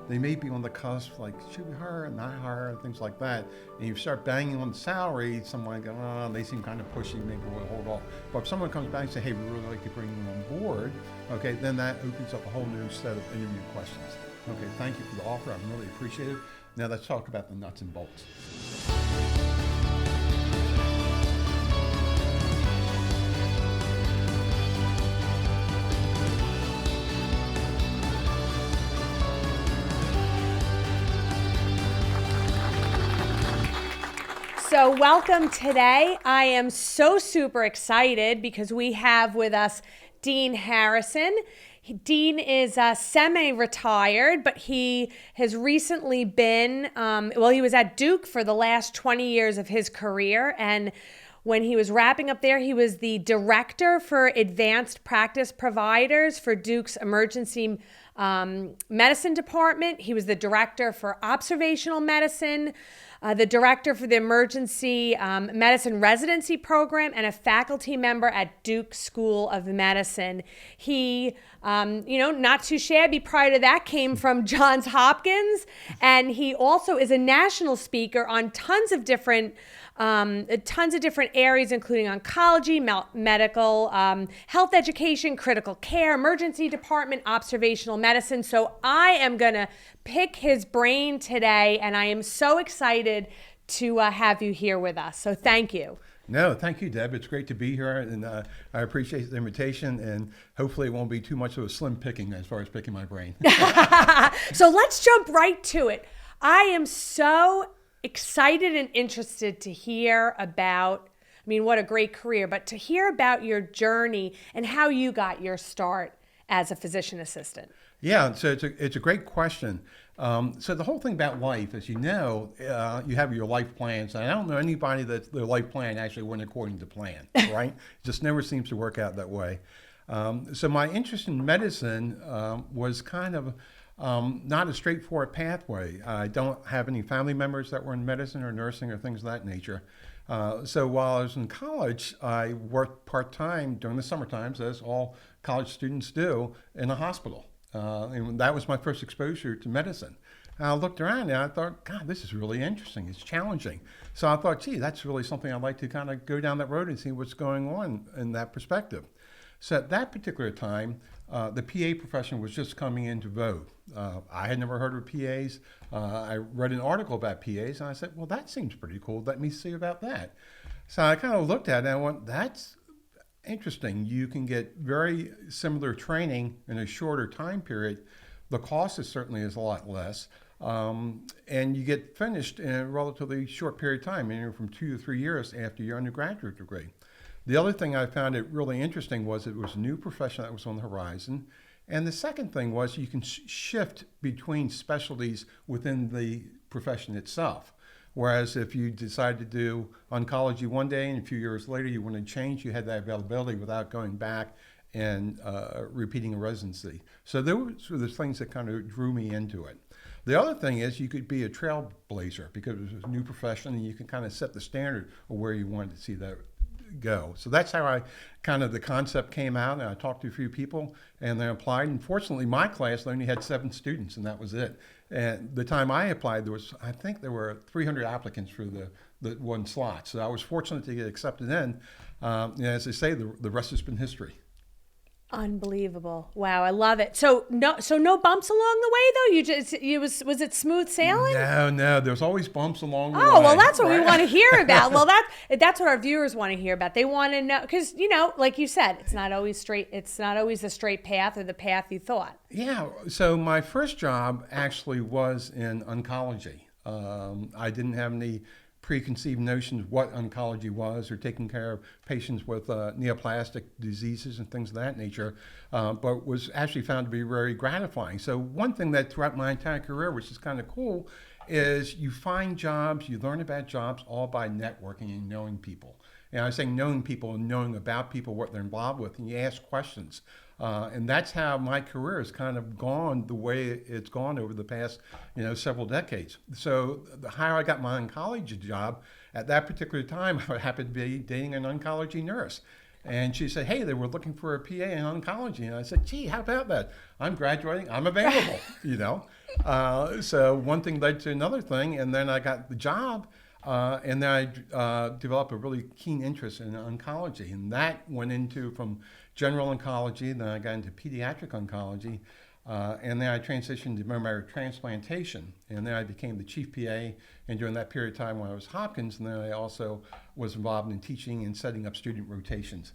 they may be on the cusp, like, should we hire, not hire, things like that. And you start banging on the salary, someone goes, oh, they seem kind of pushy, maybe we'll hold off. But if someone comes back and says, hey, we really like to bring you on board, okay, then that opens up a whole new set of interview questions. Okay, thank you for the offer. I really appreciate it. Now let's talk about the nuts and bolts. So welcome today. I am so super excited because we have with us Dean Harrison. Dean is semi-retired, but he has recently been, he was at Duke for the last 20 years of his career. And when he was wrapping up there, he was the director for advanced practice providers for Duke's emergency medicine department. He was the director for observational medicine, the director for the emergency medicine residency program, and a faculty member at Duke School of Medicine. He, not too shabby prior to that, came from Johns Hopkins, and he also is a national speaker on tons of different areas, including oncology, medical, health education, critical care, emergency department, observational medicine. So I am going to pick his brain today, and I am so excited to have you here with us. So thank you. No, thank you, Deb. It's great to be here, and I appreciate the invitation, and hopefully it won't be too much of a slim picking as far as picking my brain. So let's jump right to it. I am so excited and interested to hear about, what a great career, but to hear about your journey and how you got your start as a physician assistant. Yeah, so it's a great question. So the whole thing about life, as you know, you have your life plans. And I don't know anybody that their life plan actually went according to plan, right? It just never seems to work out that way. So my interest in medicine was kind of not a straightforward pathway. I don't have any family members that were in medicine or nursing or things of that nature. So while I was in college, I worked part-time during the summer times, as all college students do, in a hospital. And that was my first exposure to medicine. And I looked around and I thought, God, this is really interesting. It's challenging. So I thought, gee, that's really something I'd like to kind of go down that road and see what's going on in that perspective. So at that particular time, the PA profession was just coming into vogue. I had never heard of PAs. I read an article about PAs and I said, well, that seems pretty cool. Let me see about that. So I kind of looked at it and I went, that's interesting. You can get very similar training in a shorter time period. The cost certainly is a lot less. And you get finished in a relatively short period of time, from 2 to 3 years after your undergraduate degree. The other thing I found it really interesting was it was a new profession that was on the horizon. And the second thing was you can shift between specialties within the profession itself. Whereas if you decide to do oncology one day and a few years later you want to change, you had that availability without going back and repeating a residency. So those were the things that kind of drew me into it. The other thing is you could be a trailblazer because it was a new profession and you can kind of set the standard of where you wanted to see that go. So that's how the concept came out, and I talked to a few people and they applied. And fortunately, my class only had 7 students and that was it. And the time I applied, I think there were 300 applicants for the one slot. So I was fortunate to get accepted in. As they say, the rest has been history. Unbelievable. Wow, I love it. So no bumps along the way though? Was it smooth sailing? No, there's always bumps along the way. Oh, well, that's what we want to hear about. Well, that's what our viewers want to hear about. They want to know, because, like you said, it's not always straight. It's not always the straight path or the path you thought. Yeah, so my first job actually was in oncology. I didn't have any preconceived notions what oncology was or taking care of patients with neoplastic diseases and things of that nature, but was actually found to be very gratifying. So one thing that throughout my entire career, which is kind of cool, is you find jobs, you learn about jobs all by networking and knowing people. And I was saying knowing people and knowing about people, what they're involved with, and you ask questions. And that's how my career has kind of gone the way it's gone over the past, several decades. So how I got my oncology job, at that particular time, I happened to be dating an oncology nurse. And she said, hey, they were looking for a PA in oncology. And I said, gee, how about that? I'm graduating, I'm available, So one thing led to another thing, and then I got the job, and then I developed a really keen interest in oncology, and that went into from general oncology. Then I got into pediatric oncology, and then I transitioned to bone marrow transplantation, and then I became the chief PA. And during that period of time when I was Hopkins, and then I also was involved in teaching and setting up student rotations.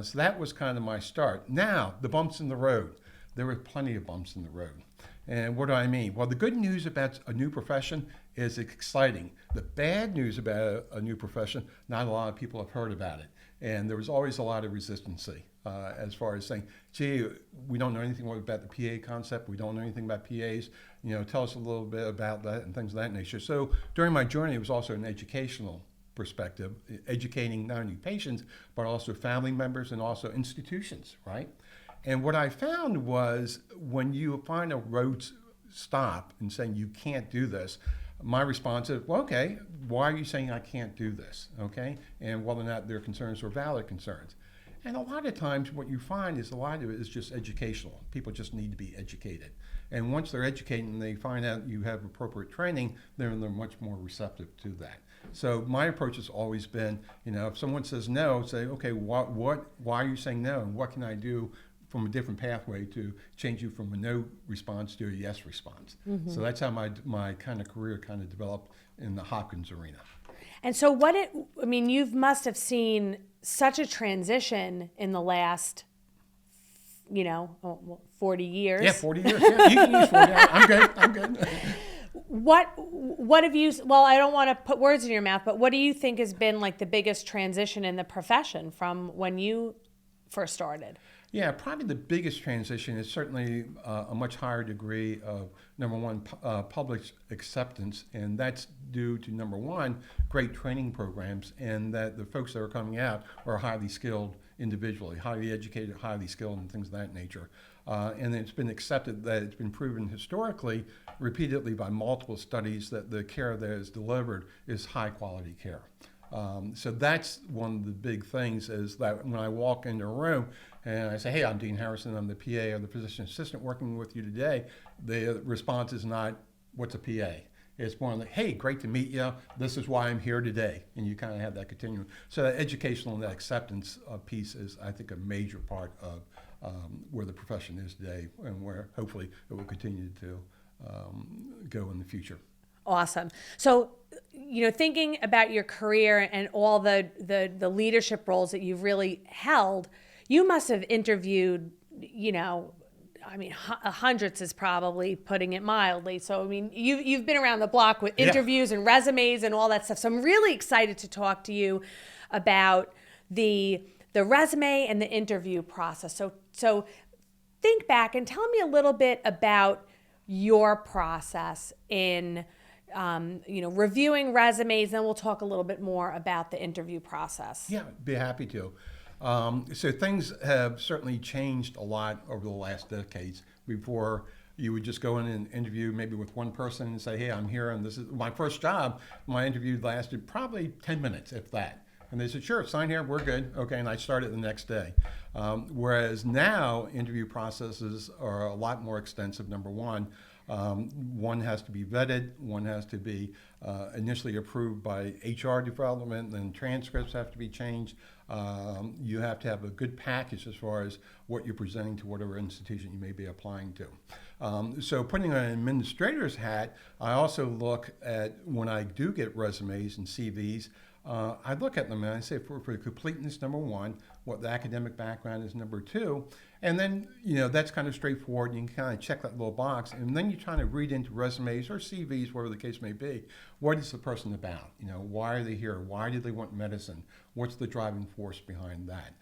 So that was kind of my start. Now, the bumps in the road. There were plenty of bumps in the road. And what do I mean? Well, the good news about a new profession is it's exciting. The bad news about a new profession, not a lot of people have heard about it. And there was always a lot of resistance as far as saying, gee, we don't know anything about the PA concept. We don't know anything about PAs. Tell us a little bit about that and things of that nature. So during my journey, it was also an educational perspective, educating not only patients, but also family members and also institutions, right? And what I found was when you find a road stop and saying you can't do this, my response is, well, okay, why are you saying I can't do this? Okay, and whether or not their concerns are valid concerns. And a lot of times what you find is a lot of it is just educational. People just need to be educated. And once they're educated and they find out you have appropriate training, then they're much more receptive to that. So my approach has always been, if someone says no, say, okay, why are you saying no? And what can I do from a different pathway to change you from a no response to a yes response? Mm-hmm. So that's how my kind of career kind of developed in the Hopkins arena. And so you must have seen such a transition in the last, 40 years. Yeah, 40 years. Yeah, you can use 40. I'm good. What have you, well, I don't want to put words in your mouth, but what do you think has been like the biggest transition in the profession from when you first started? Yeah, probably the biggest transition is certainly a much higher degree of, number one, public acceptance, and that's due to, number one, great training programs, and that the folks that are coming out are highly skilled individually, highly educated, highly skilled, and things of that nature. And it's been accepted that it's been proven historically, repeatedly by multiple studies, that the care that is delivered is high quality care. So that's one of the big things is that when I walk into a room and I say, hey, I'm Dean Harrison, I'm the PA or the physician assistant working with you today, the response is not, what's a PA? It's more like, hey, great to meet you. This is why I'm here today. And you kind of have that continuum. So that educational and that acceptance piece is, I think, a major part of where the profession is today and where hopefully it will continue to go in the future. Awesome. So, thinking about your career and all the leadership roles that you've really held, you must have interviewed, hundreds is probably putting it mildly. So, you've been around the block with interviews and resumes and all that stuff. So I'm really excited to talk to you about the resume and the interview process. So think back and tell me a little bit about your process in reviewing resumes, and we'll talk a little bit more about the interview process. Yeah, be happy to. So things have certainly changed a lot over the last decades. Before, you would just go in and interview maybe with one person and say, hey, I'm here, and this is my first job. My interview lasted probably 10 minutes, if that. And they said, sure, sign here, we're good. Okay, and I started the next day. Whereas now, interview processes are a lot more extensive, number one. One has to be vetted, one has to be initially approved by HR development, then transcripts have to be changed. You have to have a good package as far as what you're presenting to whatever institution you may be applying to. So putting on an administrator's hat, I also look at, when I do get resumes and CVs, I look at them and I say for completeness, number one, what the academic background is, number two, and then, that's kind of straightforward. You can kind of check that little box, and then you're trying to read into resumes or CVs, whatever the case may be. What is the person about? Why are they here? Why do they want medicine? What's the driving force behind that?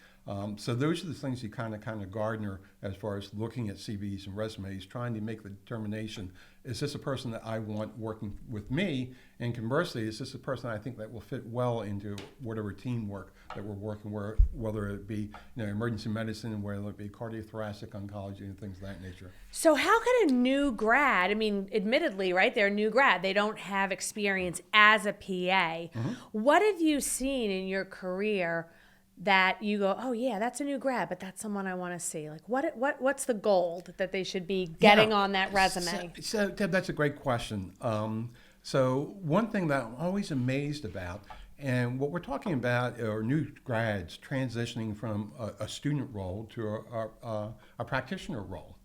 So those are the things you kind of garner as far as looking at CVs and resumes, trying to make the determination, is this a person that I want working with me? And conversely, is this a person I think that will fit well into whatever teamwork that we're working with, whether it be emergency medicine, whether it be cardiothoracic oncology and things of that nature. So how can a new grad, admittedly, right, they're a new grad, they don't have experience as a PA. Mm-hmm. What have you seen in your career that you go, oh yeah, that's a new grad, but that's someone I want to see? Like what's the gold that they should be getting on that resume? So Deb, that's a great question. So one thing that I'm always amazed about, and what we're talking about are new grads transitioning from a student role to a practitioner role.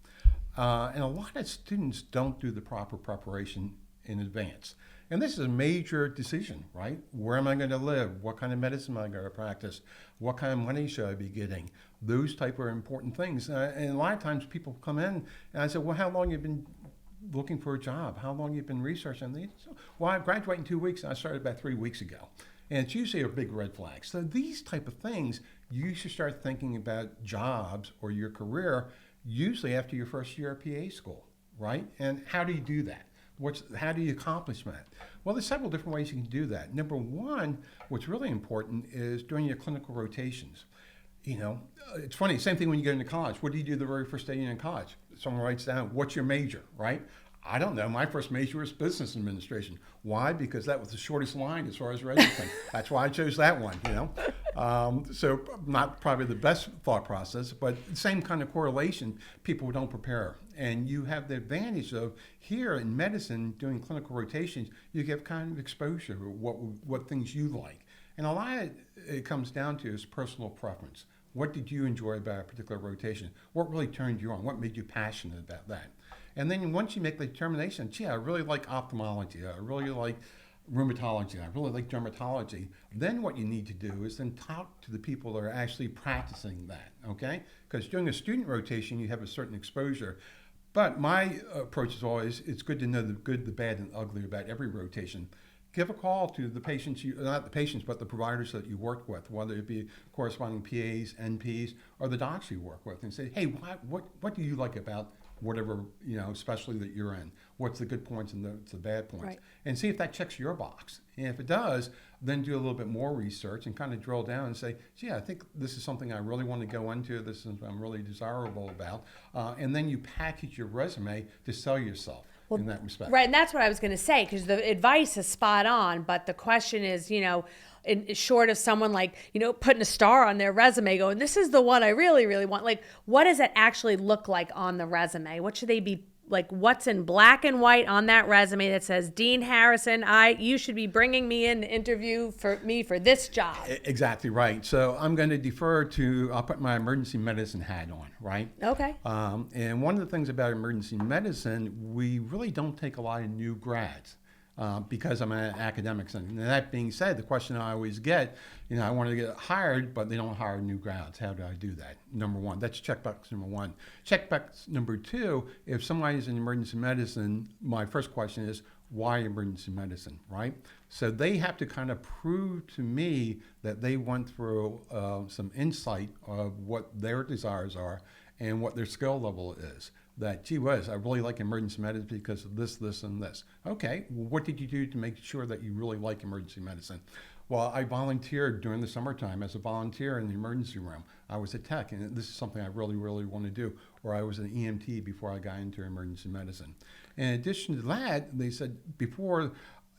And a lot of students don't do the proper preparation in advance. And this is a major decision, right? Where am I going to live? What kind of medicine am I going to practice? What kind of money should I be getting? Those type of important things. And a lot of times people come in and I say, well, how long have you been looking for a job? How long have you been researching these? Well, I graduate in 2 weeks and I started about 3 weeks ago. And it's usually a big red flag. So these type of things, you should start thinking about jobs or your career usually after your first year of PA school, right? And how do you do that? How do you accomplish that? Well, there's several different ways you can do that. Number one, what's really important is during your clinical rotations. It's funny, same thing when you get into college. What do you do the very first day you're in college? Someone writes down, what's your major, right? I don't know. My first major was business administration. Why? Because that was the shortest line as far as registering. That's why I chose that one, So not probably the best thought process, but same kind of correlation, people don't prepare. And you have the advantage of here in medicine, doing clinical rotations, you get kind of exposure to what things you like. And a lot of it comes down to is personal preference. What did you enjoy about a particular rotation? What really turned you on? What made you passionate about that? And then once you make the determination, gee, I really like ophthalmology, I really like rheumatology, I really like dermatology, then what you need to do is then talk to the people that are actually practicing that, okay? Because during a student rotation, you have a certain exposure. But my approach is always, it's good to know the good, the bad, and the ugly about every rotation. Give a call to the patients, not the patients, but the providers that you work with, whether it be corresponding PAs, NPs, or the docs you work with, and say, hey, what do you like about whatever, especially that you're in? What's the good points and the bad points? Right. And see if that checks your box. And if it does, then do a little bit more research and kind of drill down and say, gee, I think this is something I really want to go into. This is something I'm really desirable about. And then you package your resume to sell yourself in that respect. Right, and that's what I was going to say, because the advice is spot on, but the question is, short of someone like, putting a star on their resume going, this is the one I really, really want. Like, what does it actually look like on the resume? What should they be, like, what's in black and white on that resume that says, Dean Harrison, you should be bringing me in to interview for this job? Exactly right. So I'm going to I'll put my emergency medicine hat on, right? Okay. And one of the things about emergency medicine, we really don't take a lot of new grads. Because I'm an academic center. And that being said, the question I always get, I want to get hired, but they don't hire new grads. How do I do that? Number one, that's checkbox number one. Checkbox number two, if somebody's in emergency medicine, my first question is, why emergency medicine, right? So they have to kind of prove to me that they went through some insight of what their desires are and what their skill level is. That, gee whiz, I really like emergency medicine because of this, this, and this. Okay, well, what did you do to make sure that you really like emergency medicine? Well, I volunteered during the summertime as a volunteer in the emergency room. I was a tech, and this is something I really, really want to do. Or I was an EMT before I got into emergency medicine. In addition to that, they said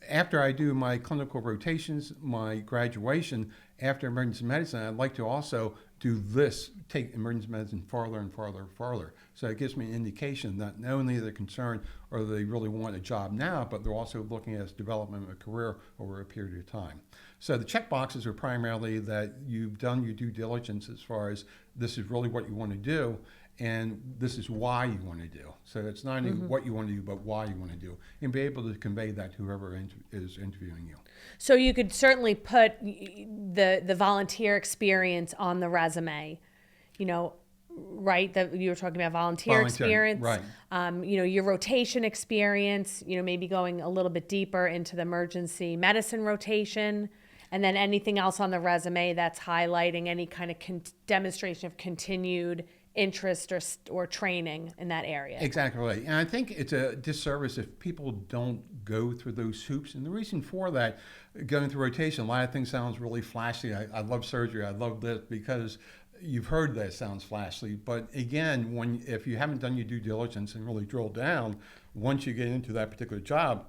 after I do my clinical rotations, my graduation, after emergency medicine, I'd like to also do this, take emergency medicine farther and farther and farther. So it gives me an indication that not only they're concerned or they really want a job now, but they're also looking at development of a career over a period of time. So the check boxes are primarily that you've done your due diligence as far as this is really what you want to do, and this is why you want to do. So it's not only what you want to do, but why you want to do, and be able to convey that to whoever is interviewing you. So you could certainly put the volunteer experience on the resume, right? That you were talking about volunteer experience, right? Your rotation experience, maybe going a little bit deeper into the emergency medicine rotation, and then anything else on the resume that's highlighting any kind of demonstration of continued interest or training in that area. Exactly right. And I think it's a disservice if people don't go through those hoops. And the reason for that, going through rotation, a lot of things sounds really flashy. I love surgery. I love this because you've heard that it sounds flashy. But again, if you haven't done your due diligence and really drilled down, once you get into that particular job,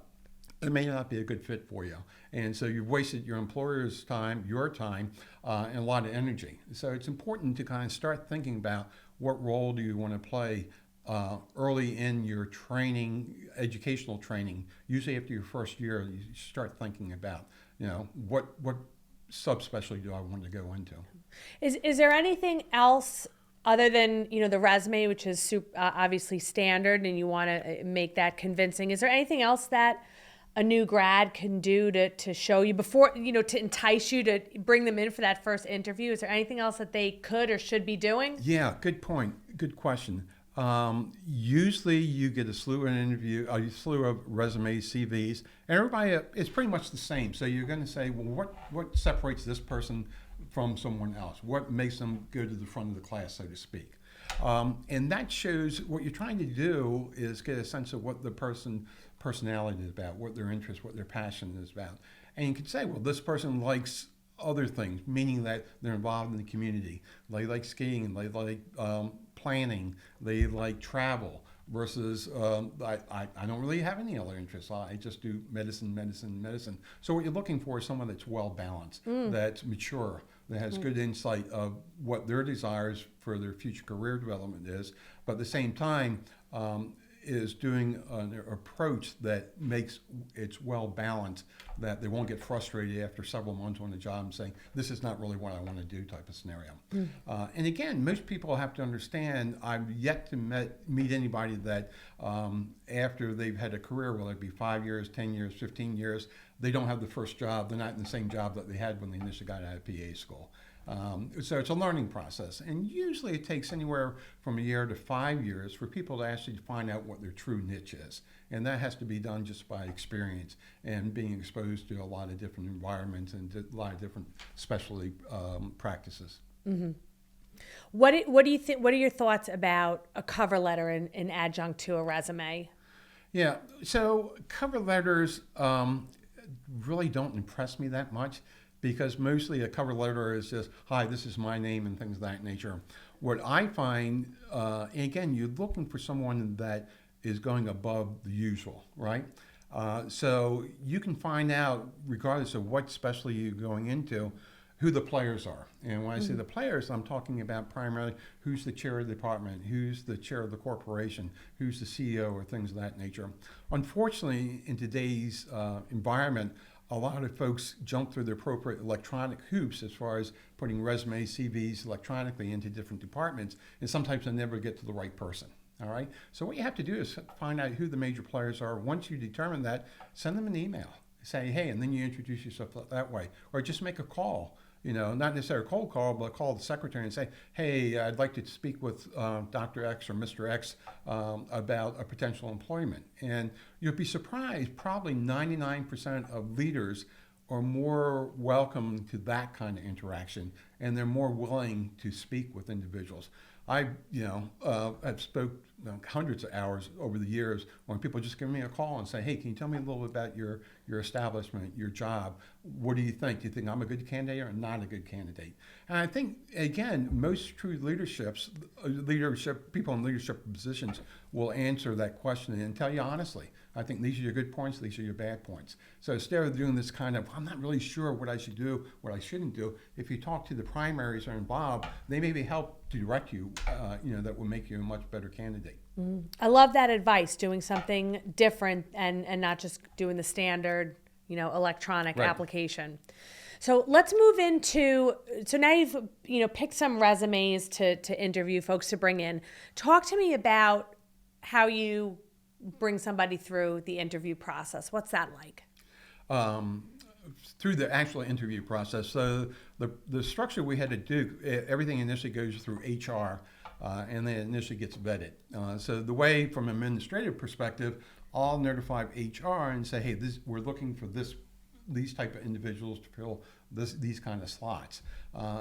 it may not be a good fit for you. And so you've wasted your employer's time, your time, and a lot of energy. So it's important to kind of start thinking about what role do you want to play early in your training, educational training. Usually after your first year, you start thinking about, what subspecialty do I want to go into. Is there anything else other than the resume, which is obviously standard, and you want to make that convincing? Is there anything else that a new grad can do to show you before, to entice you to bring them in for that first interview? Is there anything else that they could or should be doing? Yeah, good point. Good question. Usually you get a slew of resumes, CVs, and everybody is pretty much the same. So you're going to say, well, what separates this person from someone else? What makes them go to the front of the class, so to speak? And that shows what you're trying to do is get a sense of what the personality is about, what their interest, what their passion is about. And you could say, well, this person likes other things, meaning that they're involved in the community. They like skiing, they like planning, they like travel, versus I don't really have any other interests. I just do medicine. So what you're looking for is someone that's well balanced, that's mature, that has good insight of what their desires for their future career development is, but at the same time is doing an approach that makes it's well balanced, that they won't get frustrated after several months on the job and saying, this is not really what I want to do type of scenario. And again, most people have to understand, I've yet to meet anybody that after they've had a career, whether it be 5 years, 10 years, 15 years, they don't have the first job, they're not in the same job that they had when they initially got out of PA school. So it's a learning process, and usually it takes anywhere from a year to 5 years for people to actually find out what their true niche is, and that has to be done just by experience and being exposed to a lot of different environments and a lot of different specialty practices. Mm-hmm. What do you think? What are your thoughts about a cover letter in adjunct to a resume? Yeah, so cover letters really don't impress me that much, because mostly a cover letter is just, hi, this is my name and things of that nature. What I find, and again, you're looking for someone that is going above the usual, right? So you can find out, regardless of what specialty you're going into, who the players are. And when I say the players, I'm talking about primarily who's the chair of the department, who's the chair of the corporation, who's the CEO, or things of that nature. Unfortunately, in today's environment, a lot of folks jump through the appropriate electronic hoops as far as putting resumes, CVs electronically into different departments, and sometimes they never get to the right person. All right. So what you have to do is find out who the major players are. Once you determine that, send them an email. Say, hey, and then you introduce yourself that way, or just make a call. Not necessarily a cold call, but call the secretary and say, hey, I'd like to speak with Dr. X or Mr. X about a potential employment. And you'll be surprised, probably 99% of leaders are more welcome to that kind of interaction, and they're more willing to speak with individuals. I've spoke hundreds of hours over the years when people just give me a call and say, hey, can you tell me a little bit about your establishment, your job? What do you think? Do you think I'm a good candidate or not a good candidate? And I think, again, most true people in leadership positions will answer that question and tell you honestly, I think these are your good points, these are your bad points. So instead of doing this kind of, I'm not really sure what I should do, what I shouldn't do, if you talk to the primaries that are involved, they maybe help to direct you, that will make you a much better candidate. I love that advice, doing something different and not just doing the standard, electronic application. So let's move into, so now you've, picked some resumes to interview folks to bring in. Talk to me about how you bring somebody through the interview process. What's that like? Through the actual interview process. So the structure we had to do, everything initially goes through HR, and then initially gets vetted. So the way, from an administrative perspective, I'll notify HR and say, hey, we're looking for these type of individuals to fill these kind of slots.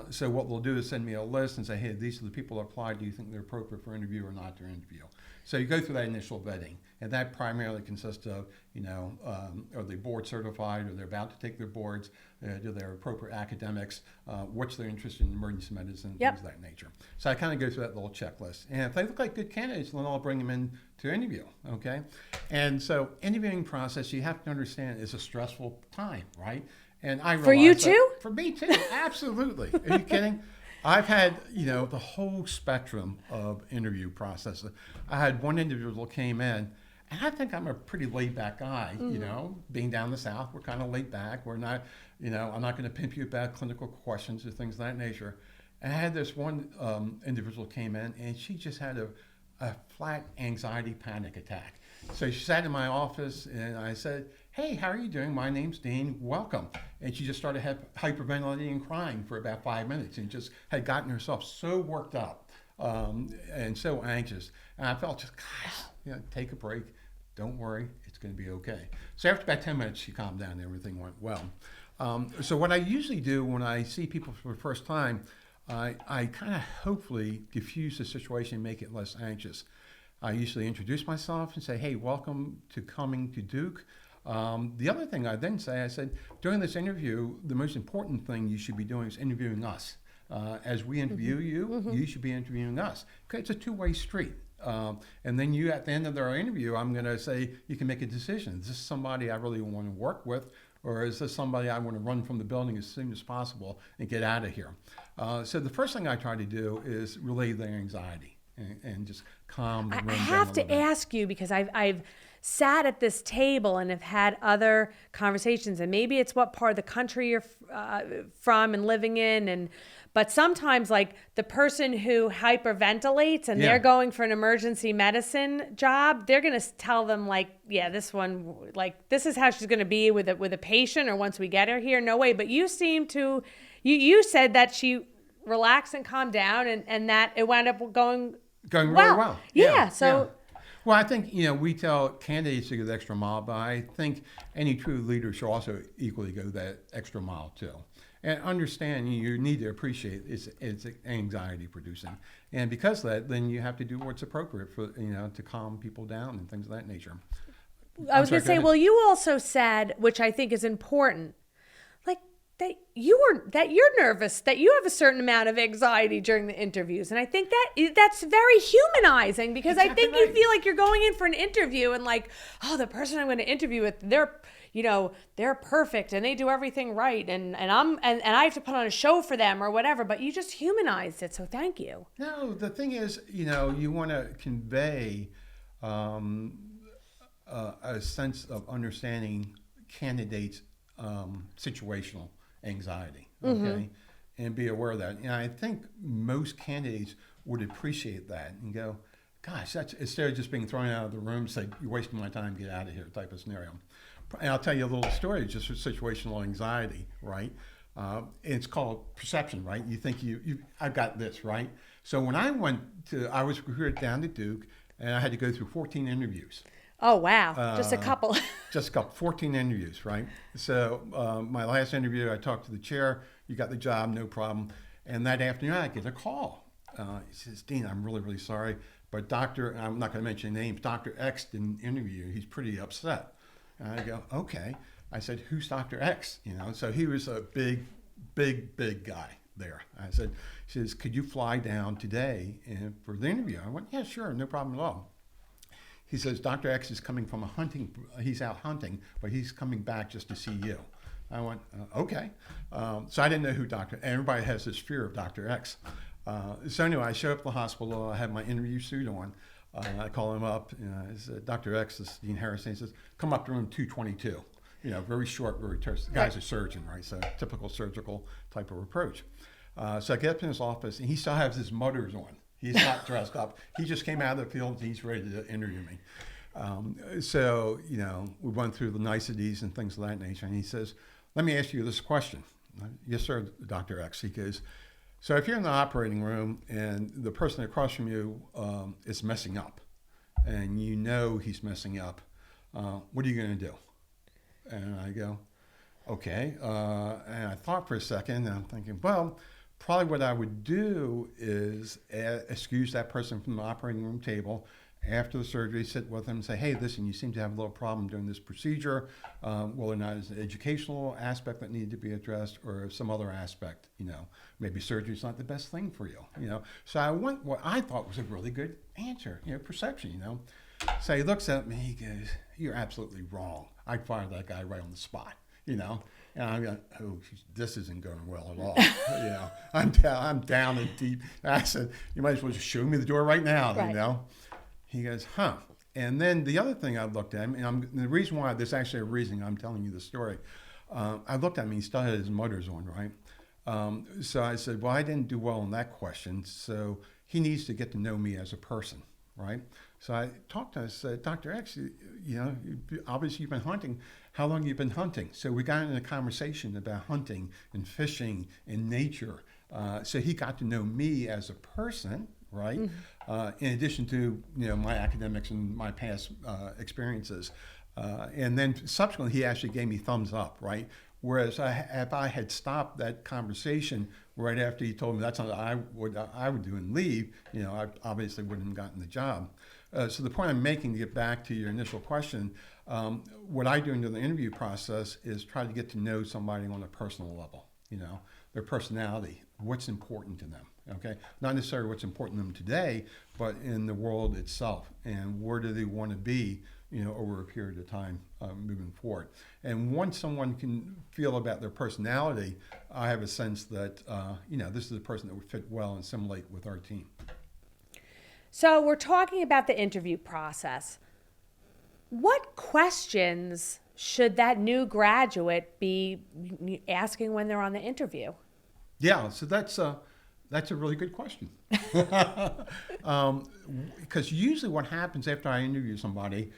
So what they'll do is send me a list and say, hey, these are the people that applied. Do you think they're appropriate for interview or not to interview? So you go through that initial vetting, and that primarily consists of, are they board certified, or they're about to take their boards, do they have appropriate academics, what's their interest in emergency medicine, things of that nature. So I kind of go through that little checklist. And if they look like good candidates, then I'll bring them in to interview, okay? And so interviewing process, you have to understand, is a stressful time, right? And I realize for you too? For me too, absolutely. Are you kidding? I've had, the whole spectrum of interview processes. I had one individual came in, and I think I'm a pretty laid back guy, being down the South, we're kind of laid back. We're not, I'm not going to pimp you about clinical questions or things of that nature. And I had this one individual came in, and she just had a flat anxiety panic attack. So she sat in my office, and I said, hey, how are you doing? My name's Dean. Welcome. And she just started hyperventilating and crying for about 5 minutes, and just had gotten herself so worked up and so anxious. And I felt just, gosh, take a break. Don't worry. It's going to be okay. So after about 10 minutes, she calmed down and everything went well. So what I usually do when I see people for the first time, I kind of hopefully diffuse the situation and make it less anxious. I usually introduce myself and say, hey, welcome to coming to Duke. The other thing I then say, I said, during this interview, the most important thing you should be doing is interviewing us. As we interview you, you should be interviewing us. Okay, it's a two-way street. And then you, at the end of our interview, I'm going to say, you can make a decision. Is this somebody I really want to work with, or is this somebody I want to run from the building as soon as possible and get out of here? So the first thing I try to do is relieve their anxiety and just calm the room down. I have to ask you, because I've sat at this table and have had other conversations, and maybe it's what part of the country you're from and living in, but sometimes, like, the person who hyperventilates and they're going for an emergency medicine job, they're going to tell them, like, yeah, this one, like, this is how she's going to be with a patient, or once we get her here, no way. But you seem to, you said that she relaxed and calmed down, and that it wound up going really well. Yeah. So. Yeah. Well, I think, we tell candidates to go the extra mile, but I think any true leader should also equally go that extra mile too. And understand, you need to appreciate it's anxiety producing. And because of that, then you have to do what's appropriate for, to calm people down and things of that nature. I was going to say, well, you also said, which I think is important, like, that you're nervous, that you have a certain amount of anxiety during the interviews. And I think that's very humanizing, because I think you feel like you're going in for an interview and, like, oh, the person I'm going to interview with, they're perfect and they do everything right, and I have to put on a show for them or whatever, but you just humanized it, so thank you. No, the thing is, you want to convey a sense of understanding candidates' situational anxiety, okay, and be aware of that. And I think most candidates would appreciate that and go, gosh, that's, instead of just being thrown out of the room, say, you're wasting my time, get out of here type of scenario. And I'll tell you a little story, just for situational anxiety, right? It's called perception, right? You think I've got this, right? So when I was recruited down to Duke, and I had to go through 14 interviews. Oh, wow. Just a couple. Just a couple, 14 interviews, right? So my last interview, I talked to the chair, you got the job, no problem. And that afternoon, I get a call. He says, Dean, I'm really, really sorry, but I'm not going to mention names, Dr. X didn't interview you. He's pretty upset. And I go, okay. I said, who's Dr. X? So he was a big guy there. I said, he says, could you fly down today for the interview? I went, yeah, sure, no problem at all. He says, Dr. X is coming from he's out hunting, but he's coming back just to see you. I went, okay. So I didn't know who everybody has this fear of Dr. X. So anyway, I show up at the hospital, I have my interview suit on. I call him up, I said, Dr. X, this is Dean Harrison. He says, come up to room 222. Very short, very terse. The guy's a surgeon, right? So typical surgical type of approach. So I get up in his office, and he still has his mutters on. He's not dressed up. He just came out of the field, and he's ready to interview me. So we went through the niceties and things of that nature. And he says, let me ask you this question. Yes, sir, Dr. X. He goes, so if you're in the operating room and the person across from you is messing up, and he's messing up, what are you going to do? And I go, Okay. And I thought for a second, and I'm thinking, well, probably what I would do is excuse that person from the operating room table after the surgery, sit with them and say, hey, listen, you seem to have a little problem during this procedure, whether or not it's an educational aspect that needed to be addressed or some other aspect, maybe surgery's not the best thing for you. So I went what I thought was a really good answer, perception. So he looks at me, he goes, you're absolutely wrong. I'd fire that guy right on the spot, And I'm like, oh, this isn't going well at all. I'm down and deep. I said, you might as well just show me the door right now, Right. He goes, huh. And then the other thing I looked at him, and the reason why, there's actually a reason I'm telling you the story. I looked at him, he still had his motors on, right? So I said, well, I didn't do well on that question, so he needs to get to know me as a person, right? So I talked to him, I said, Dr. X, obviously you've been hunting. How long have you been hunting? So we got in a conversation about hunting and fishing and nature. So he got to know me as a person, right? In addition to my academics and my past experiences, and then subsequently he actually gave me thumbs up, right? Whereas if I had stopped that conversation right after he told me that's not what I would do and leave, I obviously wouldn't have gotten the job. So the point I'm making, to get back to your initial question, what I do in the interview process is try to get to know somebody on a personal level, their personality, what's important to them, okay? Not necessarily what's important to them today, but in the world itself, and where do they want to be, over a period of time moving forward. And once someone can feel about their personality, I have a sense that, this is a person that would fit well and assimilate with our team. So we're talking about the interview process. What questions should that new graduate be asking when they're on the interview? Yeah, so that's a really good question. Because usually what happens after I interview somebody,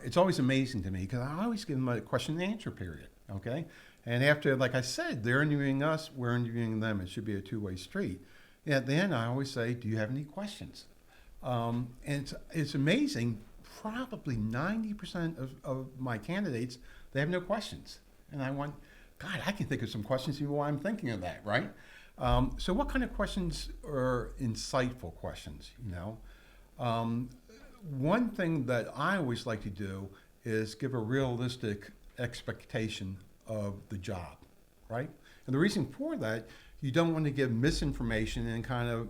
it's always amazing to me because I always give them a question and answer period, okay? And after, like I said, they're interviewing us, we're interviewing them. It should be a two-way street. And at the end, I always say, do you have any questions? And it's amazing, probably 90% of my candidates, they have no questions. And I went, God, I can think of some questions even while I'm thinking of that, right? So what kind of questions are insightful questions, One thing that I always like to do is give a realistic expectation of the job, right? And the reason for that, you don't want to give misinformation and kind of,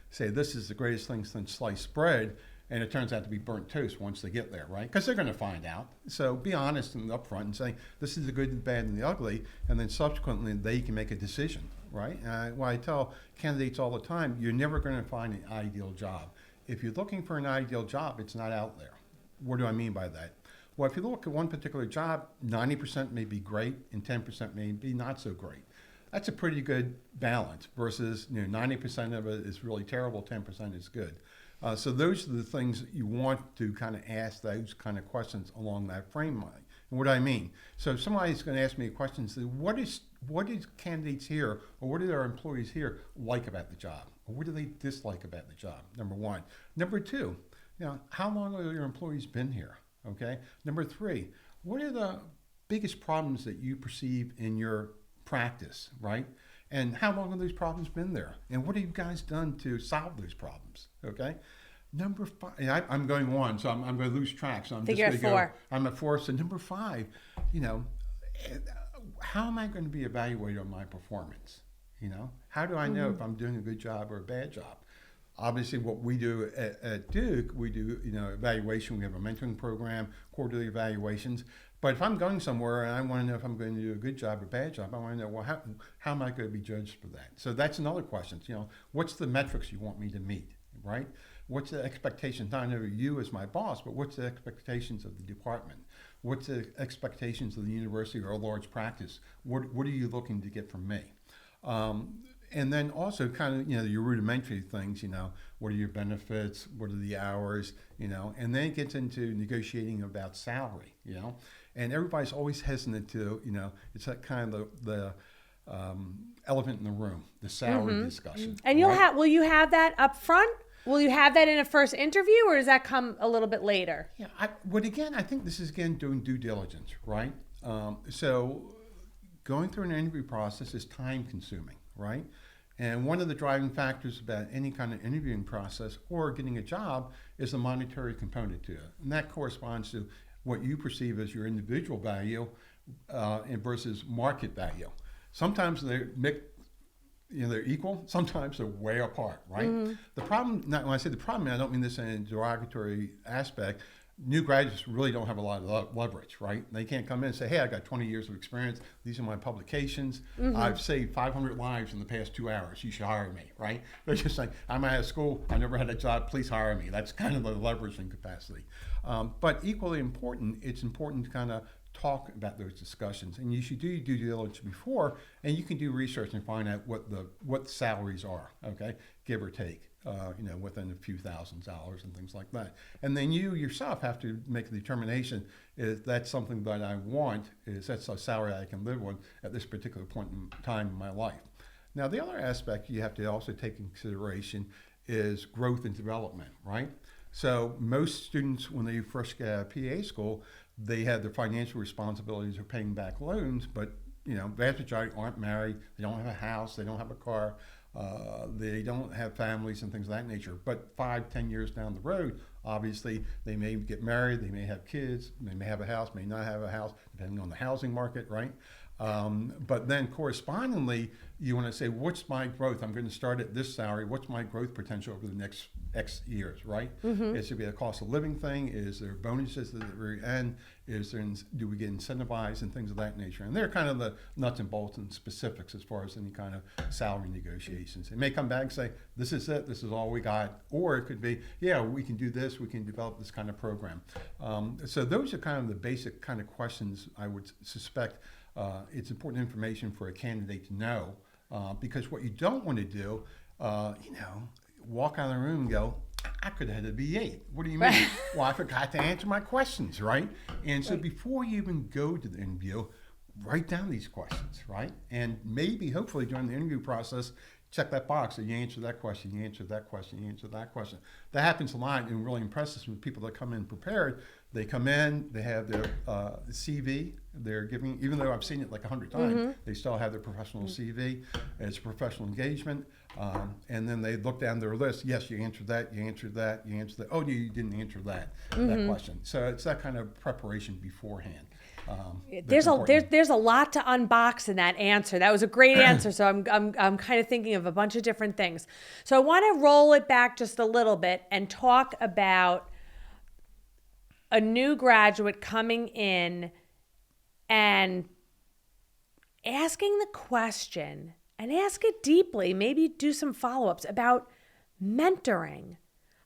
say this is the greatest thing since sliced bread, and it turns out to be burnt toast once they get there, right? Because they're going to find out. So be honest and upfront and say, this is the good, the bad, and the ugly, and then subsequently they can make a decision, right? Well, I tell candidates all the time, you're never going to find an ideal job. If you're looking for an ideal job, it's not out there. What do I mean by that? Well, if you look at one particular job, 90% may be great and 10% may be not so great. That's a pretty good balance versus 90% of it is really terrible, 10% is good. So those are the things that you want to kind of ask those kind of questions along that frame line. And what do I mean? So if somebody's going to ask me a question, say, what is candidates here, or what do our employees here like about the job? Or what do they dislike about the job? Number one. Number two, how long have your employees been here? Okay. Number three, what are the biggest problems that you perceive in your practice, right? And how long have those problems been there? And what have you guys done to solve those problems? Okay. Number five, I'm going on, so I'm going to lose track. So I'm Figure just going at to go. 4. I'm at 4. So number 5, how am I going to be evaluated on my performance? How do I know if I'm doing a good job or a bad job? Obviously, what we do at Duke, we do evaluation. We have a mentoring program, quarterly evaluations. But if I'm going somewhere and I want to know if I'm going to do a good job or a bad job, I want to know, well, how am I going to be judged for that? So that's another question. What's the metrics you want me to meet, right? What's the expectations, not only you as my boss, but what's the expectations of the department? What's the expectations of the university or a large practice? What are you looking to get from me? And then also kind of, your rudimentary things, what are your benefits? What are the hours? And then it gets into negotiating about salary, And everybody's always hesitant to, it's that kind of the elephant in the room, the salary discussion. And will you have that up front? Will you have that in a first interview, or does that come a little bit later? Yeah, but again, I think this is, doing due diligence, right? So going through an interview process is time consuming, right? And one of the driving factors about any kind of interviewing process or getting a job is the monetary component to it. And that corresponds to what you perceive as your individual value versus market value. Sometimes they're they're equal. Sometimes they're way apart, right? The problem, when I say the problem, I don't mean this in a derogatory aspect. New graduates really don't have a lot of leverage, right? They can't come in and say, hey, I got 20 years of experience. These are my publications. I've saved 500 lives in the past 2 hours. You should hire me, right? They're just like, I'm out of school. I never had a job. Please hire me. That's kind of the leveraging capacity. But equally important, it's important to kind of talk about those discussions. And you should do your due diligence before, and you can do research and find out what salaries are, okay, give or take. Within a few $1,000s and things like that. And then you yourself have to make a determination, is that something that I want, is that's a salary I can live on at this particular point in time in my life. Now, the other aspect you have to also take into consideration is growth and development, right? So most students, when they first get out of PA school, they have their financial responsibilities of paying back loans, but vast majority aren't married, they don't have a house, they don't have a car, they don't have families and things of that nature. But 5-10 years down the road, obviously, they may get married, they may have kids, they may have a house, may not have a house, depending on the housing market, right? But then correspondingly, you want to say, what's my growth? I'm going to start at this salary. What's my growth potential over the next X years, right? It should be a cost of living thing. Is there bonuses at the very end? Do we get incentivized and things of that nature? And they're kind of the nuts and bolts and specifics as far as any kind of salary negotiations. It may come back and say, this is it, this is all we got. Or it could be, yeah, we can do this, we can develop this kind of program. So those are kind of the basic kind of questions I would suspect it's important information for a candidate to know, because what you don't want to do, walk out of the room and go, I could have had a V8. What do you mean? Well, I forgot to answer my questions, right? And so before you even go to the interview, write down these questions, right? And maybe, hopefully, during the interview process, check that box. So you answer that question, you answer that question, you answer that question. That happens a lot and really impresses with people that come in prepared. They come in, they have their CV, they're giving, even though I've seen it like 100 times, they still have their professional CV. It's a professional engagement. And then they look down their list. Yes, you answered that, you answered that, you answered that. Oh, you didn't answer that question. So it's that kind of preparation beforehand. There's a lot to unbox in that answer. That was a great answer. So I'm kind of thinking of a bunch of different things. So I want to roll it back just a little bit and talk about a new graduate coming in and asking the question, and ask it deeply, maybe do some follow-ups about mentoring.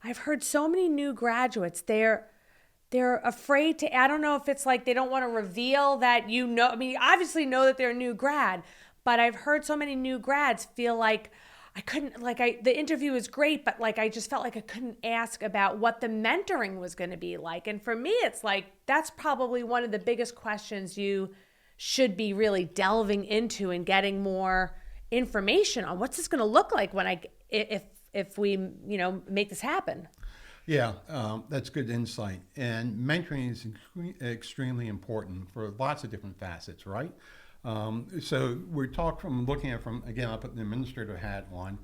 I've heard so many new graduates, they're afraid to, I don't know if it's like they don't want to reveal that you obviously know that they're a new grad, but I've heard so many new grads feel like the interview was great, but I just felt like I couldn't ask about what the mentoring was going to be like. And for me, it's like, that's probably one of the biggest questions you should be really delving into and getting more information on. What's this going to look like if we make this happen? Yeah, that's good insight. And mentoring is extremely important for lots of different facets, right? So we're looking at again, I'll put the administrator hat on.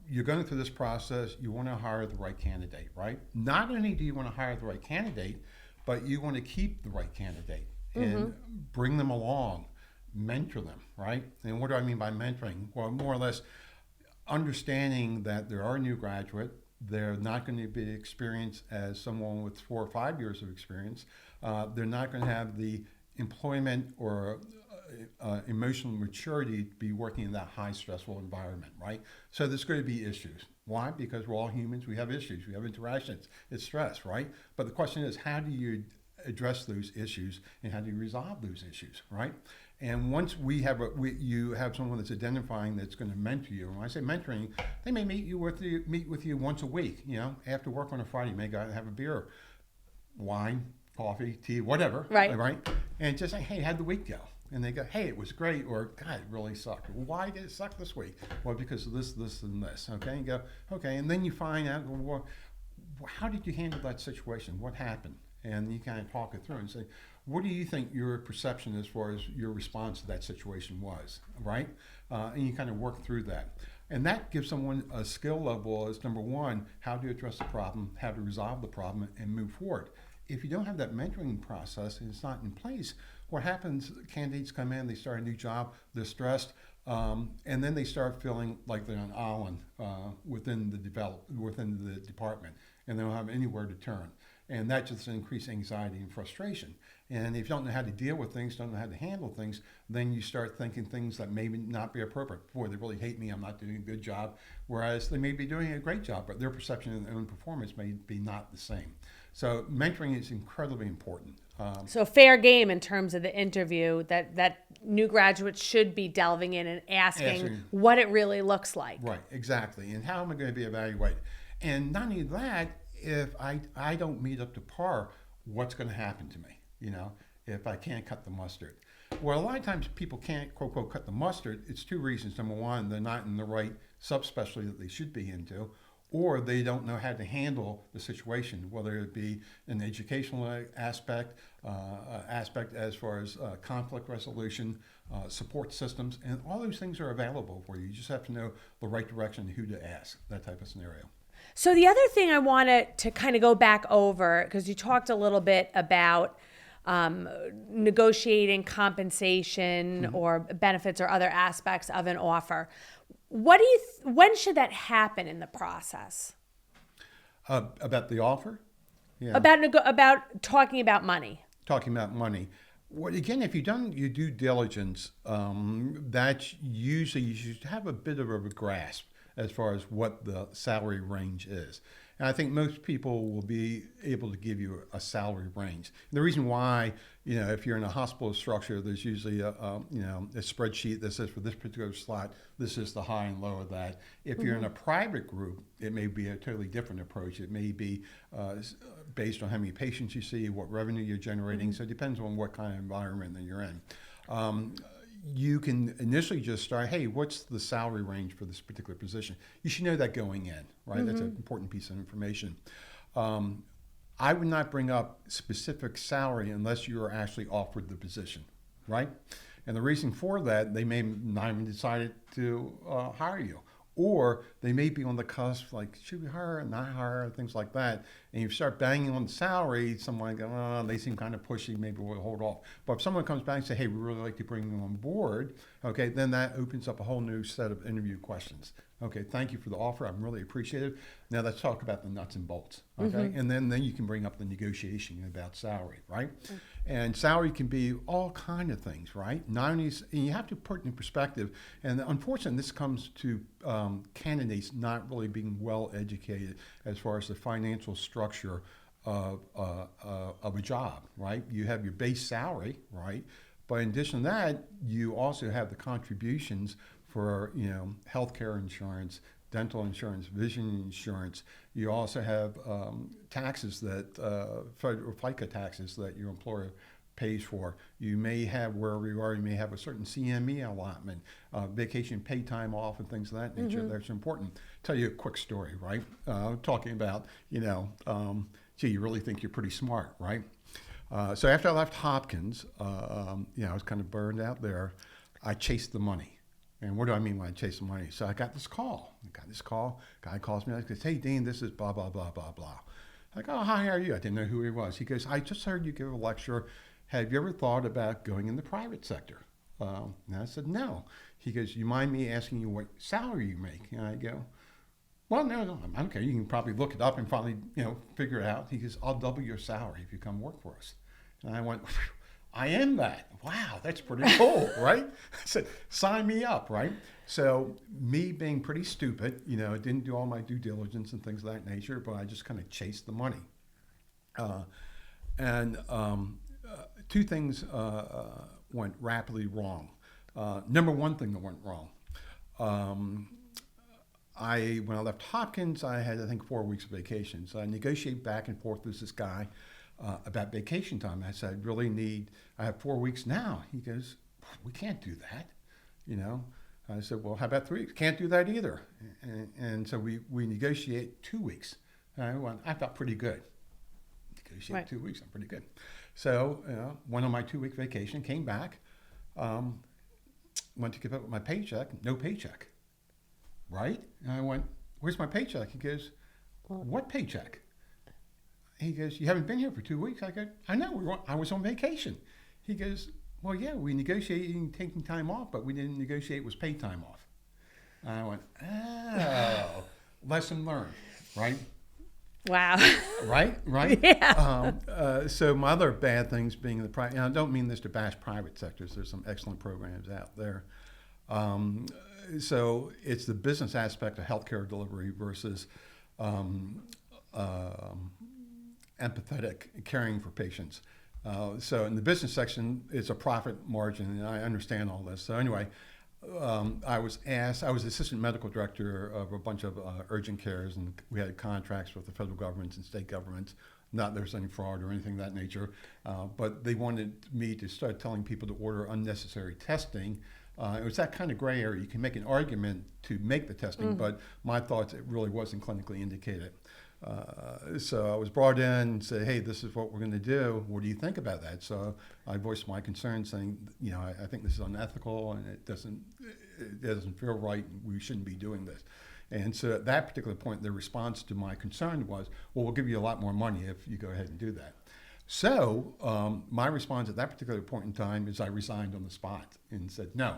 You're going through this process, you want to hire the right candidate, right? Not only do you want to hire the right candidate, but you want to keep the right candidate and bring them along, mentor them, right? And what do I mean by mentoring? Well, more or less understanding that there are new graduate. They're not going to be experienced as someone with 4 or 5 years of experience. They're not going to have the employment or emotional maturity to be working in that high stressful environment, right? So there's going to be issues. Why? Because we're all humans. We have issues. We have interactions. It's stress, right? But the question is, how do you address those issues and how do you resolve those issues, right? And once you have someone that's identifying that's going to mentor you. And when I say mentoring, they may meet with you once a week. After work on a Friday, you may go out and have a beer, wine, coffee, tea, whatever. Right. And just say, hey, how'd the week go? And they go, hey, it was great, or God, it really sucked. Why did it suck this week? Well, because of this, and this. Okay, and go, okay, and then you find out, well, how did you handle that situation? What happened? And you kind of talk it through and say, what do you think your perception as far as your response to that situation was, right? And you kind of work through that. And that gives someone a skill level as number one, how to address the problem, how to resolve the problem, and move forward. If you don't have that mentoring process and it's not in place, what happens, candidates come in, they start a new job, they're stressed, and then they start feeling like they're on an island within the department, and they don't have anywhere to turn. And that just increases anxiety and frustration. And if you don't know how to deal with things, don't know how to handle things, then you start thinking things that maybe not be appropriate. Boy, they really hate me, I'm not doing a good job. Whereas they may be doing a great job, but their perception of their own performance may be not the same. So mentoring is incredibly important. So fair game in terms of the interview, that new graduates should be delving in and asking what it really looks like. Right, exactly. And how am I going to be evaluated? And not only that, if I don't meet up to par, what's going to happen to me, if I can't cut the mustard? Well, a lot of times people can't, quote, quote, cut the mustard. It's two reasons. Number one, they're not in the right subspecialty that they should be into, or they don't know how to handle the situation, whether it be an educational aspect as far as conflict resolution, support systems, and all those things are available for you. You just have to know the right direction, who to ask, that type of scenario. So the other thing I wanted to kind of go back over, because you talked a little bit about negotiating compensation or benefits or other aspects of an offer. What do you? When should that happen in the process? About the offer? Yeah. About talking about money. Talking about money. Well, again, if you've done your due diligence, that's usually you should have a bit of a grasp as far as what the salary range is. And I think most people will be able to give you a salary range. And the reason why, if you're in a hospital structure, there's usually a spreadsheet that says for this particular slot, this is the high and low of that. If you're in a private group, it may be a totally different approach. It may be based on how many patients you see, what revenue you're generating. So it depends on what kind of environment that you're in. You can initially just start, hey, what's the salary range for this particular position? You should know that going in, right? That's an important piece of information. I would not bring up specific salary unless you are actually offered the position, right? And the reason for that, they may not even decided to hire you. Or they may be on the cusp, like, should we hire or not hire, things like that. And you start banging on the salary, someone goes, oh, they seem kind of pushy, maybe we'll hold off. But if someone comes back and says, hey, we really like to bring you on board, okay, then that opens up a whole new set of interview questions. Okay, thank you for the offer. I'm really appreciative. Now let's talk about the nuts and bolts, okay? And then you can bring up the negotiation about salary, right? And salary can be all kind of things, right? Not only, and you have to put it in perspective. And unfortunately, this comes to candidates not really being well educated as far as the financial structure of a job, right? You have your base salary, right? But in addition to that, you also have the contributions for healthcare insurance, dental insurance, vision insurance. You also have taxes that federal FICA taxes that your employer pays for. You may have, wherever you are, you may have a certain CME allotment, vacation pay time off and things of that nature. That's important. Tell you a quick story, right? Talking about, gee, you really think you're pretty smart, right? So after I left Hopkins, I was kind of burned out there. I chased the money. And what do I mean when I chase the money? So I got this call. Guy calls me. I goes, hey, Dean, this is blah, blah, blah, blah, blah. I go, oh, hi, how are you? I didn't know who he was. He goes, I just heard you give a lecture. Have you ever thought about going in the private sector? And I said, no. He goes, you mind me asking you what salary you make? And I go, well, no, I don't care. You can probably look it up and finally, figure it out. He goes, I'll double your salary if you come work for us. And I went, I am that. Wow, that's pretty cool, right? I said, sign me up, right? So me being pretty stupid, didn't do all my due diligence and things of that nature, but I just kind of chased the money. Two things went rapidly wrong. Number one thing that went wrong. When I left Hopkins, I had, I think, 4 weeks of vacation. So I negotiated back and forth with this guy about vacation time. I said, I have 4 weeks now. He goes, we can't do that, I said, well, how about 3 weeks? Can't do that either. And so we negotiate 2 weeks. And I felt pretty good. Negotiate 2 weeks, I'm pretty good. So went on my 2-week vacation, came back, went to give up my paycheck, no paycheck, right? And I went, where's my paycheck? He goes, what paycheck? He goes, you haven't been here for 2 weeks. I go, I know, I was on vacation. He goes, well, yeah, we negotiated taking time off, but we didn't negotiate was paid time off. And I went, oh, lesson learned, right? Wow. Right? Yeah. So my other bad things being in the private, I don't mean this to bash private sectors. There's some excellent programs out there. So it's the business aspect of healthcare delivery versus empathetic caring for patients. So in the business section, it's a profit margin, and I understand all this. So anyway, I was assistant medical director of a bunch of urgent cares, and we had contracts with the federal governments and state governments. Not there's any fraud or anything of that nature, but they wanted me to start telling people to order unnecessary testing. It was that kind of gray area. You can make an argument to make the testing, but my thoughts, it really wasn't clinically indicated. So I was brought in and said, hey, this is what we're going to do. What do you think about that? So I voiced my concern saying, I think this is unethical and it doesn't feel right. We shouldn't be doing this. And so at that particular point, the response to my concern was, well, we'll give you a lot more money if you go ahead and do that. So my response at that particular point in time is I resigned on the spot and said no.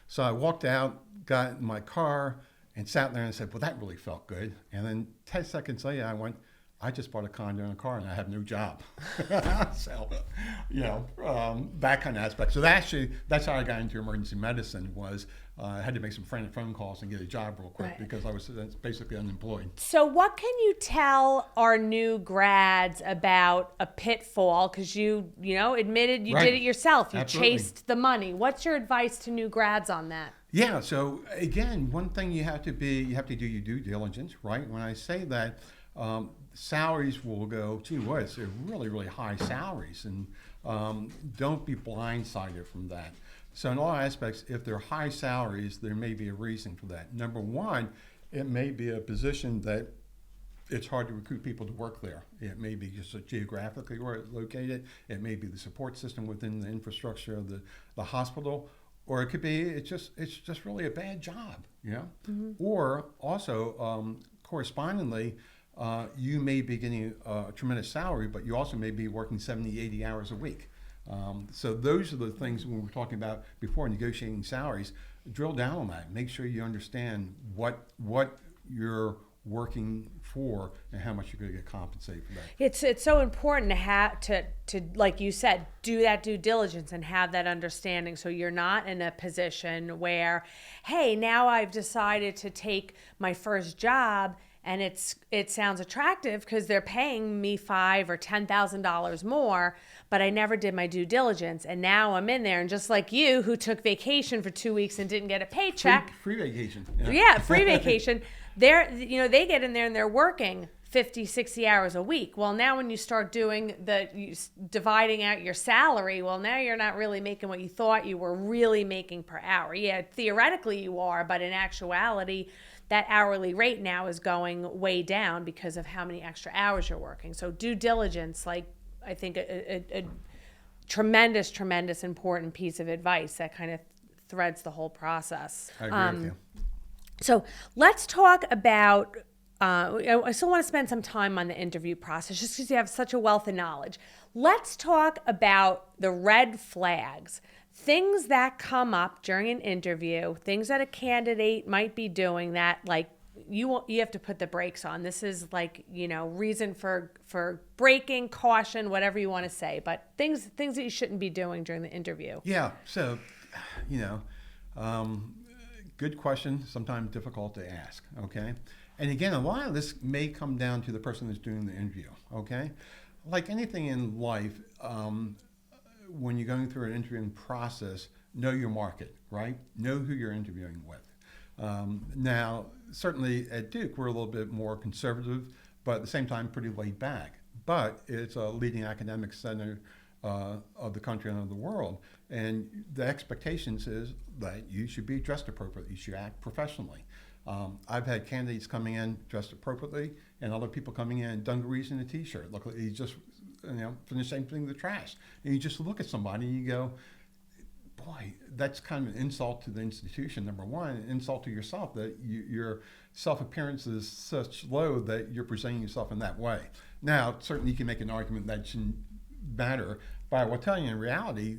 So I walked out, got in my car, and sat there and said, well, that really felt good. And then 10 seconds later, I went, I just bought a condo and a car and I have no job. So, that kind of aspect. So that's how I got into emergency medicine was I had to make some frantic phone calls and get a job real quick because I was basically unemployed. So what can you tell our new grads about a pitfall? Because you admitted you did it yourself. You chased the money. What's your advice to new grads on that? Yeah, so again, one thing you have to do your due diligence, right? When I say that, salaries will go, gee whiz, they're really, really high salaries, and don't be blindsided from that. So in all aspects, if they're high salaries, there may be a reason for that. Number one, it may be a position that it's hard to recruit people to work there. It may be just geographically where it's located. It may be the support system within the infrastructure of the hospital. Or it could be it's just really a bad job, Or also, correspondingly, you may be getting a tremendous salary, but you also may be working 70, 80 hours a week. So those are the things when we're talking about before negotiating salaries. Drill down on that. Make sure you understand what you're working for and how much you're going to get compensated for that. It's so important to have to like you said, do that due diligence and have that understanding so you're not in a position where, hey, now I've decided to take my first job and it sounds attractive because they're paying me $5,000 or $10,000 more, but I never did my due diligence, and now I'm in there, and just like you, who took vacation for 2 weeks and didn't get a paycheck, free vacation, free vacation. They get in there and they're working 50, 60 hours a week. Well, now when you start doing dividing out your salary, well, now you're not really making what you thought you were really making per hour. Yeah, theoretically you are, but in actuality, that hourly rate now is going way down because of how many extra hours you're working. So due diligence, I think a tremendous, tremendous important piece of advice that kind of threads the whole process. I agree with you. So let's talk about, I still want to spend some time on the interview process just because you have such a wealth of knowledge. Let's talk about the red flags, things that come up during an interview, things that a candidate might be doing that you have to put the brakes on. This is reason for braking, caution, whatever you want to say, but things that you shouldn't be doing during the interview. Yeah, so, good question, sometimes difficult to ask, okay? And again, a lot of this may come down to the person that's doing the interview, okay? Like anything in life, when you're going through an interviewing process, know your market, right? Know who you're interviewing with. Now, certainly at Duke, we're a little bit more conservative, but at the same time, pretty laid back. But it's a leading academic center of the country and of the world. And the expectations is that you should be dressed appropriately. You should act professionally. I've had candidates coming in dressed appropriately and other people coming in dungarees and a t-shirt. Look, he's just from the same thing, the trash. And you just look at somebody and you go, boy, that's kind of an insult to the institution, number one, an insult to yourself that your self-appearance is such low that you're presenting yourself in that way. Now, certainly you can make an argument that shouldn't matter, but I will tell you in reality,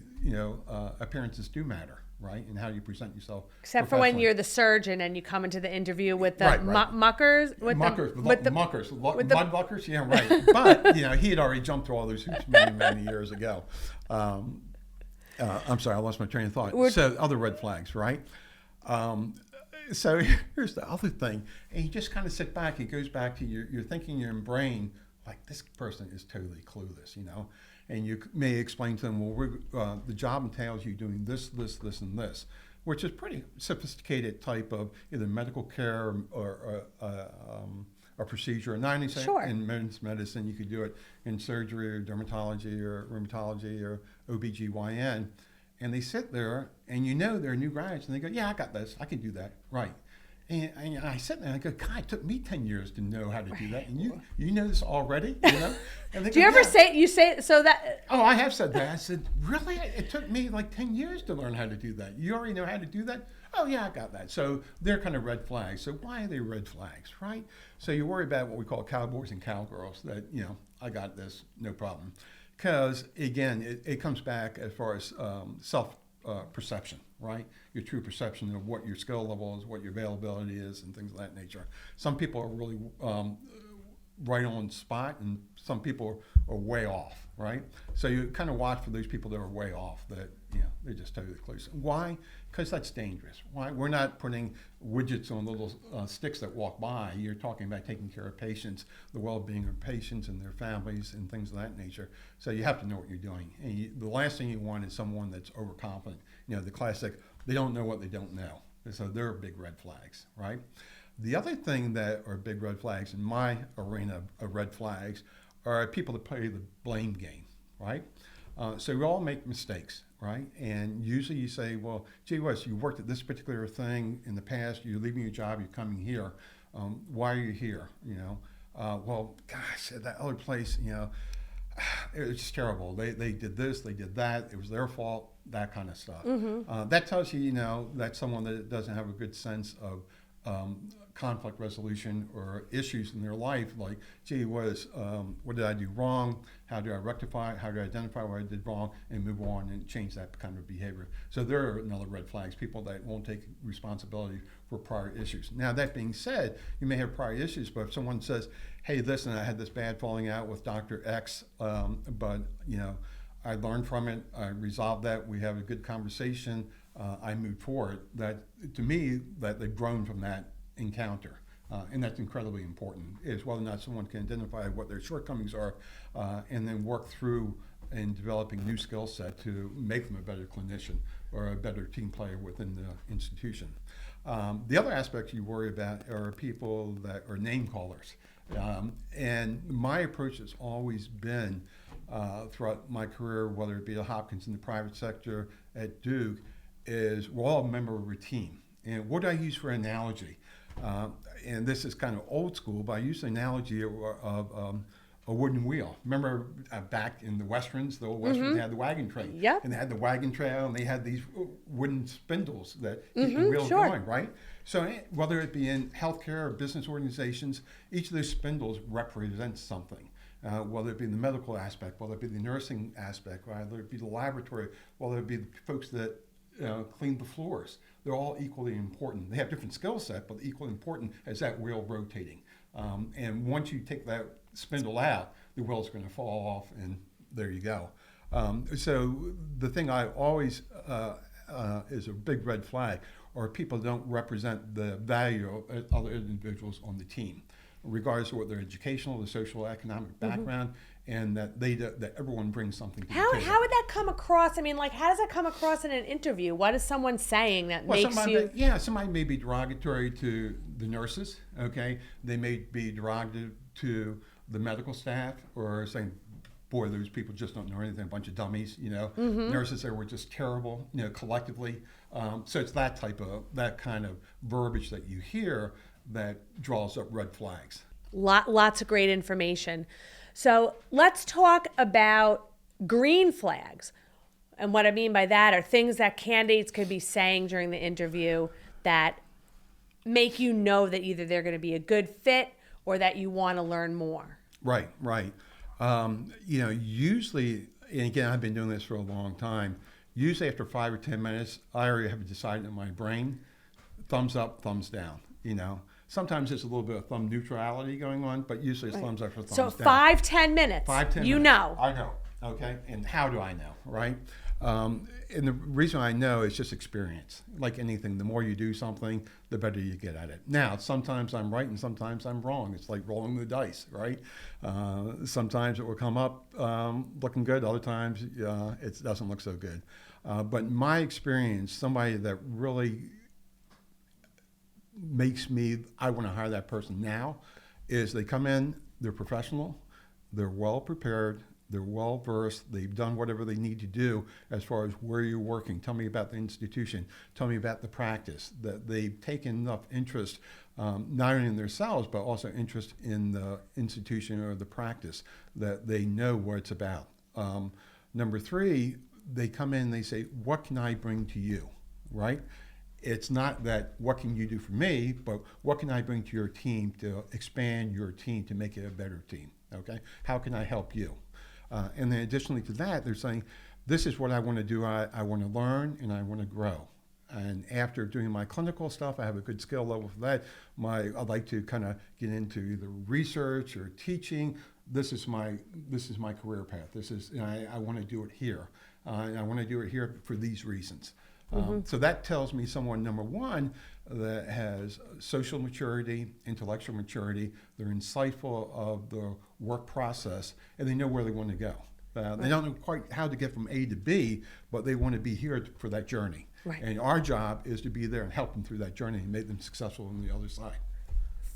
appearances do matter, right? And how you present yourself. Except for when you're the surgeon and you come into the interview with the right. Muckers. Mudbuckers, yeah, right. But, he had already jumped through all those hoops many, many years ago. I'm sorry, I lost my train of thought. So other red flags, right? So here's the other thing. And you just kind of sit back. It goes back to your thinking in your brain, like this person is totally clueless, And you may explain to them, well, the job entails you doing this, and this, which is pretty sophisticated type of either medical care or a procedure. And not only in men's medicine, you could do it in surgery or dermatology or rheumatology or OBGYN. And they sit there and they're new grads and they go, yeah, I got this. I can do that. Right. And I sit there and I go, God, it took me 10 years to know how to do that. And you know this already, And they do you ever say so that? Oh, I have said that. I said, really? It took me like 10 years to learn how to do that. You already know how to do that? Oh, yeah, I got that. So they're kind of red flags. So why are they red flags, right? So you worry about what we call cowboys and cowgirls that, I got this, no problem. Because, again, it comes back as far as self-perception, right? Your true perception of what your skill level is, what your availability is, and things of that nature. Some people are really right on spot, and some people are way off, right? So you kind of watch for those people that are way off, that, they're just totally clueless. Why? Because that's dangerous. Why? We're not putting widgets on little sticks that walk by. You're talking about taking care of patients, the well-being of patients and their families and things of that nature. So you have to know what you're doing. And the last thing you want is someone that's overconfident. The classic, they don't know what they don't know. So they're big red flags, right? The other thing that are big red flags in my arena of red flags are people that play the blame game, right? So we all make mistakes, right? And usually you say, well, gee whiz, you worked at this particular thing in the past, you're leaving your job, you're coming here. Why are you here? Well, gosh, at that other place, it was just terrible. They did this, they did that, it was their fault, that kind of stuff. Mm-hmm. That tells you, that's someone that doesn't have a good sense of conflict resolution or issues in their life, like, gee whiz, what did I do wrong? How do I rectify it? How do I identify what I did wrong and move on and change that kind of behavior? So there are another red flags, people that won't take responsibility for prior issues. Now, that being said, you may have prior issues, but if someone says, hey, listen, I had this bad falling out with Dr. X, but, I learned from it, I resolved that, we have a good conversation, I moved forward, that to me, that they've grown from that encounter. And that's incredibly important, is whether or not someone can identify what their shortcomings are and then work through in developing new skill set to make them a better clinician or a better team player within the institution. The other aspects you worry about are people that are name callers. And my approach has always been throughout my career, whether it be at Hopkins in the private sector, at Duke, is we're all a member of a team. And what do I use for analogy? And this is kind of old school, but I use the analogy of a wooden wheel. Remember back in the Westerns, the old Westerns, they had the wagon train. Yep. And they had the wagon trail, and they had these wooden spindles that keep the wheel going, right? So whether it be in healthcare or business organizations, each of those spindles represents something. Whether it be the medical aspect, whether it be the nursing aspect, whether it be the laboratory, whether it be the folks that clean the floors. They're all equally important. They have different skill set, but equally important as that wheel rotating. And once you take that spindle out, the wheel's going to fall off, and there you go. So the thing I always is a big red flag, or people don't represent the value of other individuals on the team, regardless of what their educational, their social, economic background, and that that everyone brings something to the table. How would that come across? I mean, like, how does that come across in an interview? What is someone saying that makes you... Somebody may be derogatory to the nurses, okay? They may be derogatory to the medical staff, or saying, boy, those people just don't know anything, a bunch of dummies, Nurses there were just terrible, collectively. So it's that kind of verbiage that you hear that draws up red flags. Lots of great information. So let's talk about green flags. And what I mean by that are things that candidates could be saying during the interview that make you know that either they're going to be a good fit or that you want to learn more. Right, right. Usually, and again, I've been doing this for a long time. Usually, after 5 or 10 minutes, I already have decided in my brain, thumbs up, thumbs down. Sometimes there's a little bit of thumb neutrality going on, but usually it's thumbs up or thumbs down. So 5-10 minutes. 5-10 minutes. You know. I know. Okay. And how do I know? Right. And the reason I know is just experience. Like anything, the more you do something, the better you get at it. Now, sometimes I'm right and sometimes I'm wrong. It's like rolling the dice, right? Sometimes it will come up looking good. Other times it doesn't look so good. But in my experience, somebody that really makes me, I want to hire that person now, is they come in, they're professional, they're well prepared, they're well versed, they've done whatever they need to do as far as where you're working. Tell me about the institution, tell me about the practice, that they've taken enough interest, not only in themselves, but also interest in the institution or the practice, that they know what it's about. Number 3, they come in and they say, what can I bring to you, right? It's not that what can you do for me, but what can I bring to your team to expand your team to make it a better team, okay? How can I help you? And then additionally to that, they're saying, this is what I want to do. I want to learn and I want to grow. And after doing my clinical stuff, I have a good skill level for that. I'd like to kind of get into either research or teaching. This is my career path. I want to do it here. And I want to do it here for these reasons. So that tells me someone, number 1, that has social maturity, intellectual maturity, they're insightful of the work process, and they know where they want to go. They don't know quite how to get from A to B, but they want to be here for that journey. Right. And our job is to be there and help them through that journey and make them successful on the other side.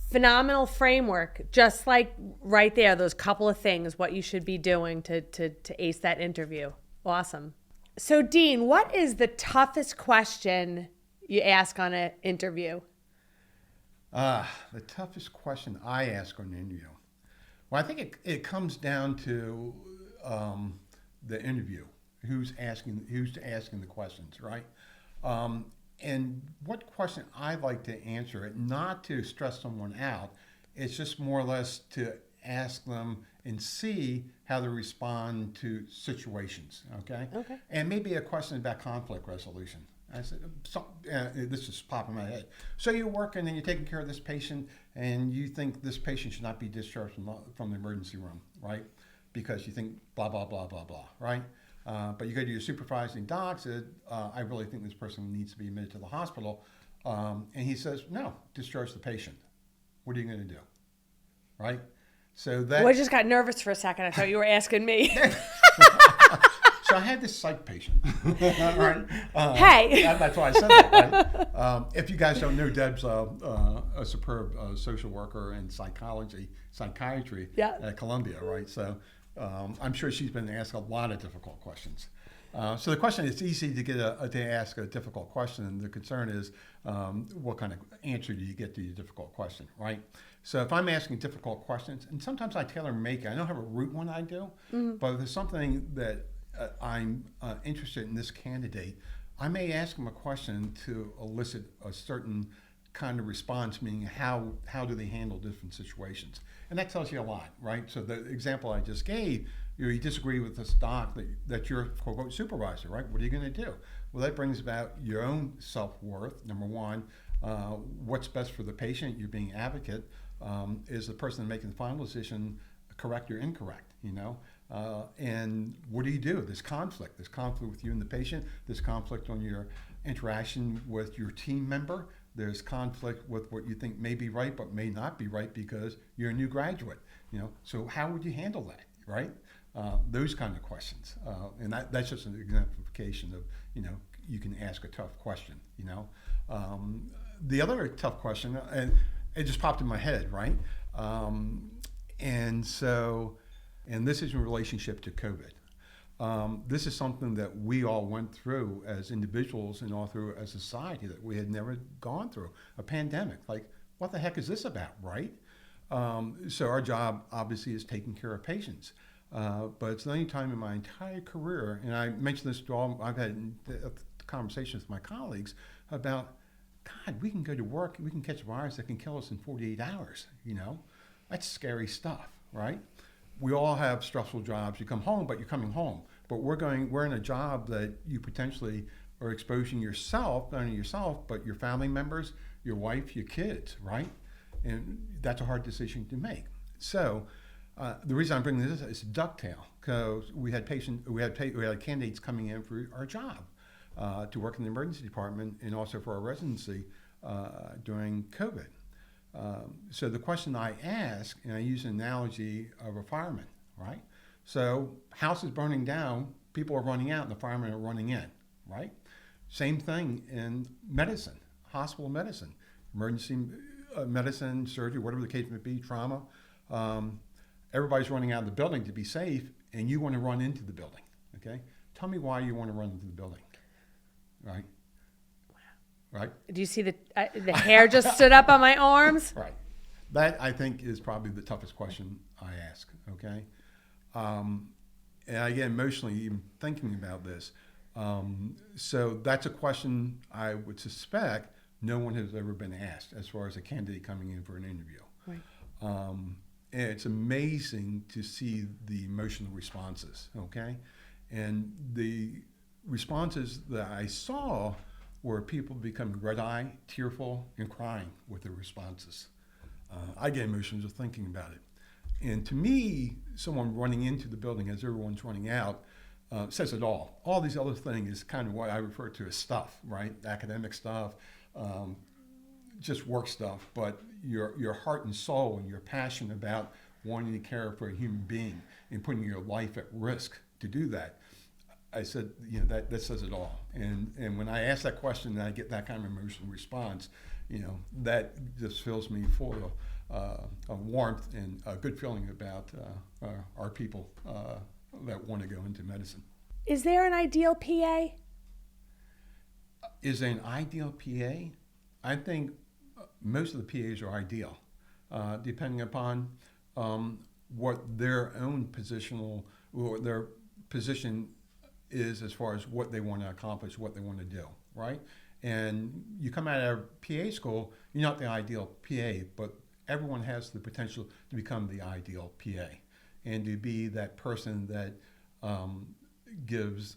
Phenomenal framework, just like right there, those couple of things, what you should be doing to ace that interview. Awesome. So, Dean, what is the toughest question you ask on an interview? The toughest question I ask on an interview. Well, I think it comes down to the interview. Who's asking the questions, right? And what question I like to answer it, not to stress someone out, it's just more or less to ask them and see how they respond to situations, okay? And maybe a question about conflict resolution. I said, this just popped in my head. So you're working and you're taking care of this patient and you think this patient should not be discharged from the emergency room, right? Because you think blah, blah, blah, blah, blah, right? But you go to your supervising doc, said, I really think this person needs to be admitted to the hospital. And he says, no, discharge the patient. What are you going to do, right? So that. Well, I just got nervous for a second. I thought you were asking me. So I had this psych patient. Right? Hey. That's why I said that, right? If you guys don't know, Deb's a superb social worker in psychiatry at Columbia, right? So I'm sure she's been asked a lot of difficult questions. So the question is easy to get to ask a difficult question, and the concern is what kind of answer do you get to your difficult question, right? So if I'm asking difficult questions, and sometimes I tailor make it, I don't have a root one I do, but if there's something that I'm interested in this candidate, I may ask them a question to elicit a certain kind of response, meaning how do they handle different situations? And that tells you a lot, right? So the example I just gave, you disagree with this doc that you're quote unquote supervisor, right? What are you going to do? Well, that brings about your own self-worth, number 1. What's best for the patient? You're being advocate. Is the person making the final decision correct or incorrect, and what do? There's conflict with you and the patient. There's conflict on your interaction with your team member. There's conflict with what you think may be right but may not be right because you're a new graduate, So how would you handle that, right? Those kind of questions. And that's just an exemplification of, you can ask a tough question, The other tough question, and it just popped in my head, right? And this is in relationship to COVID. This is something that we all went through as individuals and all through as a society that we had never gone through, a pandemic. Like, what the heck is this about, right? So our job obviously is taking care of patients. But it's the only time in my entire career, and I mentioned this to all, I've had conversations with my colleagues about, God, we can go to work, we can catch a virus that can kill us in 48 hours, you know? That's scary stuff, right? We all have stressful jobs. You come home, but you're coming home. But we're in a job that you potentially are exposing yourself, not only yourself, but your family members, your wife, your kids, right? And that's a hard decision to make. So the reason I'm bringing this is a ducktail, because we had candidates coming in for our job to work in the emergency department and also for our residency during COVID. So the question I ask, and I use an analogy of a fireman, right? So house is burning down, people are running out, and the firemen are running in, right? Same thing in medicine, hospital medicine, emergency medicine, surgery, whatever the case may be, trauma. Everybody's running out of the building to be safe, and you want to run into the building, okay? Tell me why you want to run into the building, right? Right? Do you see the hair just stood up on my arms? Right. That, I think, is probably the toughest question I ask, okay? And I get emotionally even thinking about this. So that's a question I would suspect no one has ever been asked as far as a candidate coming in for an interview. Right. And it's amazing to see the emotional responses, okay? And the responses that I saw were people becoming red-eyed, tearful, and crying with their responses. I get emotions just thinking about it. And to me, someone running into the building as everyone's running out says it all. All these other things is kind of what I refer to as stuff, right? Academic stuff, just work stuff, but your heart and soul and your passion about wanting to care for a human being and putting your life at risk to do that. I said, you know, that says it all. And when I ask that question and I get that kind of emotional response, you know, that just fills me full of warmth and a good feeling about our people that want to go into medicine. Is there an ideal PA? Is there an ideal PA? I think most of the PAs are ideal, depending upon what their own positional or their position is as far as what they want to accomplish, what they want to do, right? And you come out of PA school, you're not the ideal PA, but everyone has the potential to become the ideal PA and to be that person that gives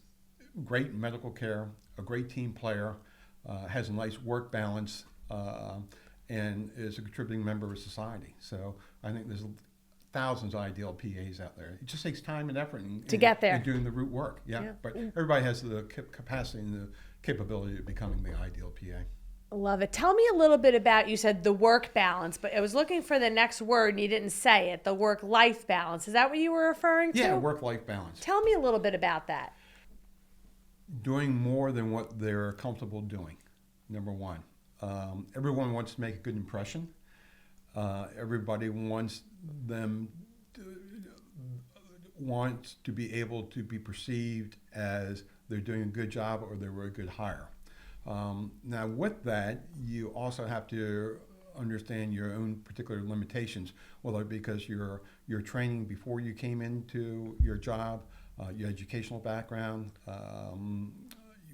great medical care, a great team player, has a nice work balance, and is a contributing member of society. So I think there's thousands of ideal PAs out there. It just takes time and effort to get there and doing the root work. Yeah. But everybody has the capacity and the capability of becoming the ideal PA. Love it. Tell me a little bit about, you said the work balance, but I was looking for the next word and you didn't say it, the work-life balance. Is that what you were referring to? Yeah, work-life balance. Tell me a little bit about that. Doing more than what they're comfortable doing, number one. Everyone wants to make a good impression. Everybody wants to be able to be perceived as they're doing a good job or they were a good hire. Now with that, you also have to understand your own particular limitations, whether because your training before you came into your job, your educational background.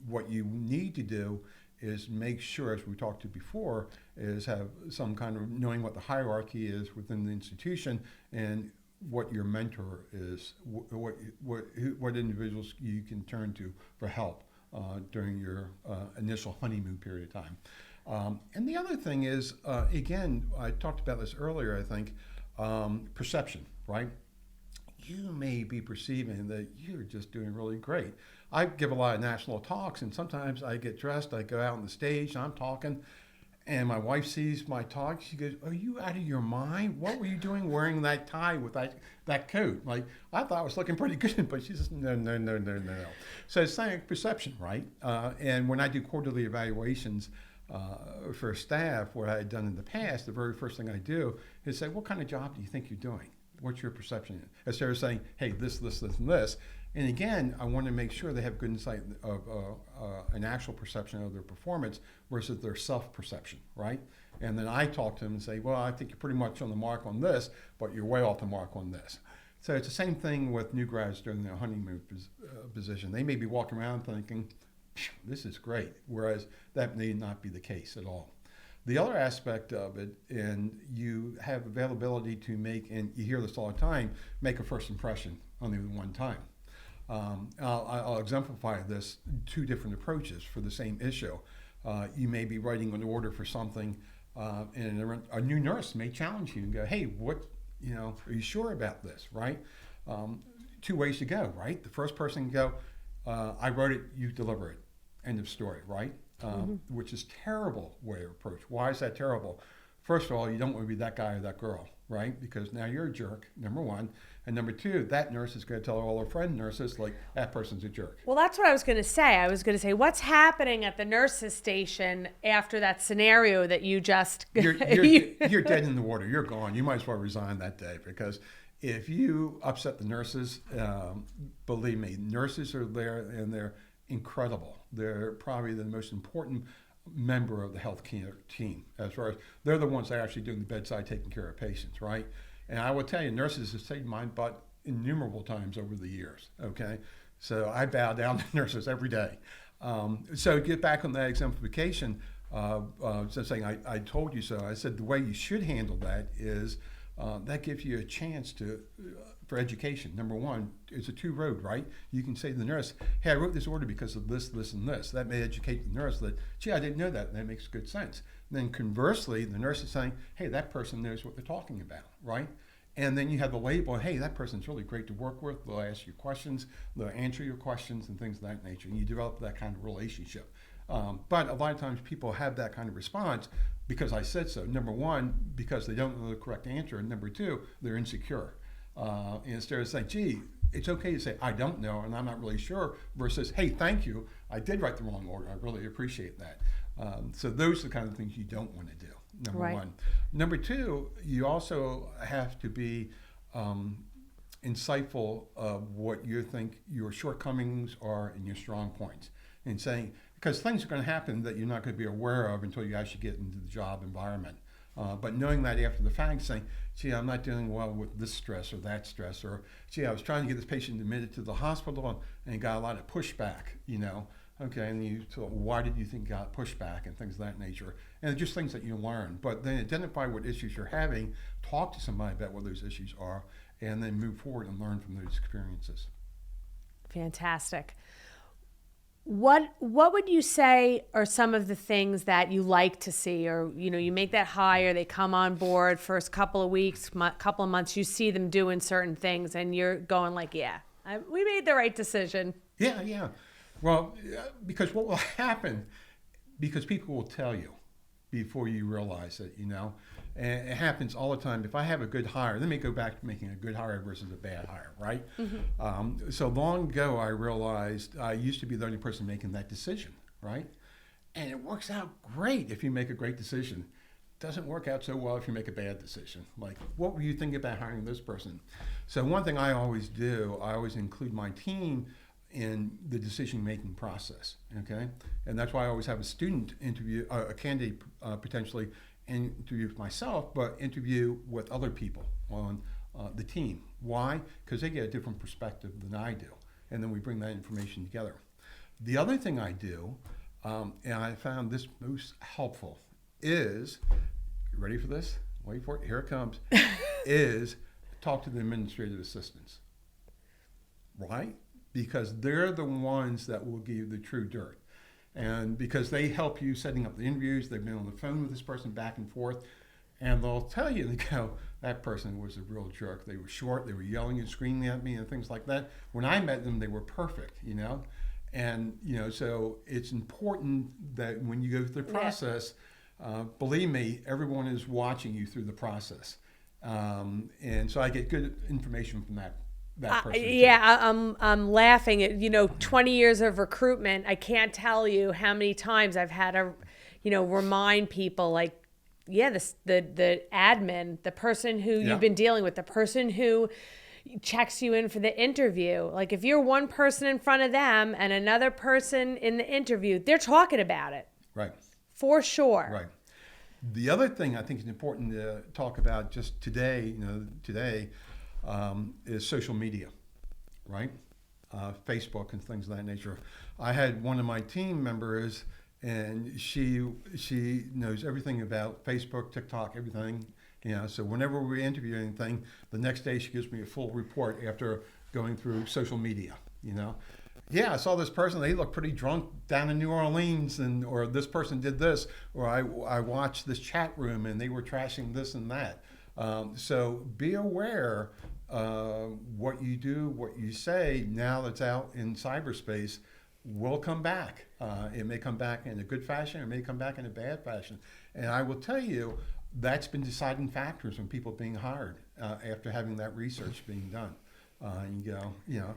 What you need to do is make sure, as we talked to before, is have some kind of knowing what the hierarchy is within the institution and what your mentor is, what individuals you can turn to for help during your initial honeymoon period of time. And the other thing is, again, I talked about this earlier, I think, perception, right? You may be perceiving that you're just doing really great. I give a lot of national talks, and sometimes I get dressed, I go out on the stage, I'm talking, and my wife sees my talk. She goes, "Are you out of your mind? What were you doing wearing that tie with that coat?" Like, I thought I was looking pretty good, but she says, no. So it's like perception, right? And when I do quarterly evaluations for staff, what I had done in the past, the very first thing I do is say, what kind of job do you think you're doing? What's your perception? Instead of saying, hey, this, and this. And again, I want to make sure they have good insight of an actual perception of their performance versus their self-perception, right? And then I talk to them and say, well, I think you're pretty much on the mark on this, but you're way off the mark on this. So it's the same thing with new grads during their honeymoon position. They may be walking around thinking, this is great, whereas that may not be the case at all. The other aspect of it, and you have availability to make, and you hear this all the time, make a first impression only one time. I'll exemplify this, two different approaches for the same issue. You may be writing an order for something, and a new nurse may challenge you and go, hey, are you sure about this, right? Two ways to go, right? The first person can go, I wrote it, you deliver it. End of story, right? Which is terrible way of approach. Why is that terrible? First of all, you don't want to be that guy or that girl, right? Because now you're a jerk, number one. And number two, that nurse is going to tell all her friend nurses, like, that person's a jerk. Well, that's what I was going to say. I was going to say, what's happening at the nurse's station after that scenario that you just... You're dead in the water. You're gone. You might as well resign that day, because if you upset the nurses, believe me, nurses are there and they're incredible. They're probably the most important member of the healthcare team, as far as they're the ones that are actually doing the bedside taking care of patients, right? And I will tell you, nurses have saved my butt innumerable times over the years, okay? So I bow down to nurses every day. So to get back on that exemplification, saying I told you so, I said the way you should handle that is that gives you a chance for education. Number one, it's a two-road, right? You can say to the nurse, hey, I wrote this order because of this, this, and this. That may educate the nurse that, gee, I didn't know that. That makes good sense. Then conversely, the nurse is saying, hey, that person knows what they're talking about, right? And then you have the label, hey, that person's really great to work with. They'll ask you questions, they'll answer your questions and things of that nature. And you develop that kind of relationship. But a lot of times people have that kind of response because I said so. Number one, because they don't know the correct answer. And number two, they're insecure. Instead of saying, gee, it's okay to say, I don't know and I'm not really sure, versus, hey, thank you, I did write the wrong order. I really appreciate that. So those are the kind of things you don't want to do, number one. Number two, you also have to be insightful of what you think your shortcomings are and your strong points. And saying, because things are going to happen that you're not going to be aware of until you actually get into the job environment. But knowing that after the fact, saying, gee, I'm not dealing well with this stress or that stress, or gee, I was trying to get this patient admitted to the hospital and got a lot of pushback, Okay, and you thought, why did you think you got pushback and things of that nature? And just things that you learn. But then identify what issues you're having, talk to somebody about what those issues are, and then move forward and learn from those experiences. Fantastic. What would you say are some of the things that you like to see, or you make that hire, they come on board, first couple of weeks, couple of months, you see them doing certain things, and you're going like, yeah, we made the right decision. Yeah. Well, because what will happen, because people will tell you before you realize it, and it happens all the time. If I have a good hire, let me go back to making a good hire versus a bad hire, right? Mm-hmm. So long ago, I realized I used to be the only person making that decision, right? And it works out great if you make a great decision. Doesn't work out so well if you make a bad decision. Like, what were you thinking about hiring this person? So one thing I always do, I always include my team in the decision-making process, okay? And that's why I always have a student interview, a candidate potentially interview with myself, but interview with other people on the team. Why? Because they get a different perspective than I do. And then we bring that information together. The other thing I do, and I found this most helpful, is, you ready for this? Wait for it, here it comes, is talk to the administrative assistants. Right? Because they're the ones that will give you the true dirt. And because they help you setting up the interviews, they've been on the phone with this person back and forth, and they'll tell you, they go, that person was a real jerk. They were short, they were yelling and screaming at me and things like that. When I met them, they were perfect, And, so it's important that when you go through the process, believe me, everyone is watching you through the process. And so I get good information from that person. I'm laughing at 20 years of recruitment. I can't tell you how many times I've had to remind people, like, the admin, the person who you've been dealing with, the person who checks you in for the interview. Like if you're one person in front of them and another person in the interview, they're talking about it. Right. For sure. Right. The other thing I think is important to talk about just today, is social media, right? Facebook and things of that nature. I had one of my team members, and she knows everything about Facebook, TikTok, everything. So whenever we interview anything, the next day she gives me a full report after going through social media. Yeah, I saw this person, they look pretty drunk down in New Orleans, or this person did this, or I watched this chat room and they were trashing this and that. So be aware what you do, what you say, now that's out in cyberspace, will come back. It may come back in a good fashion, it may come back in a bad fashion. And I will tell you, that's been deciding factors when people being hired after having that research being done.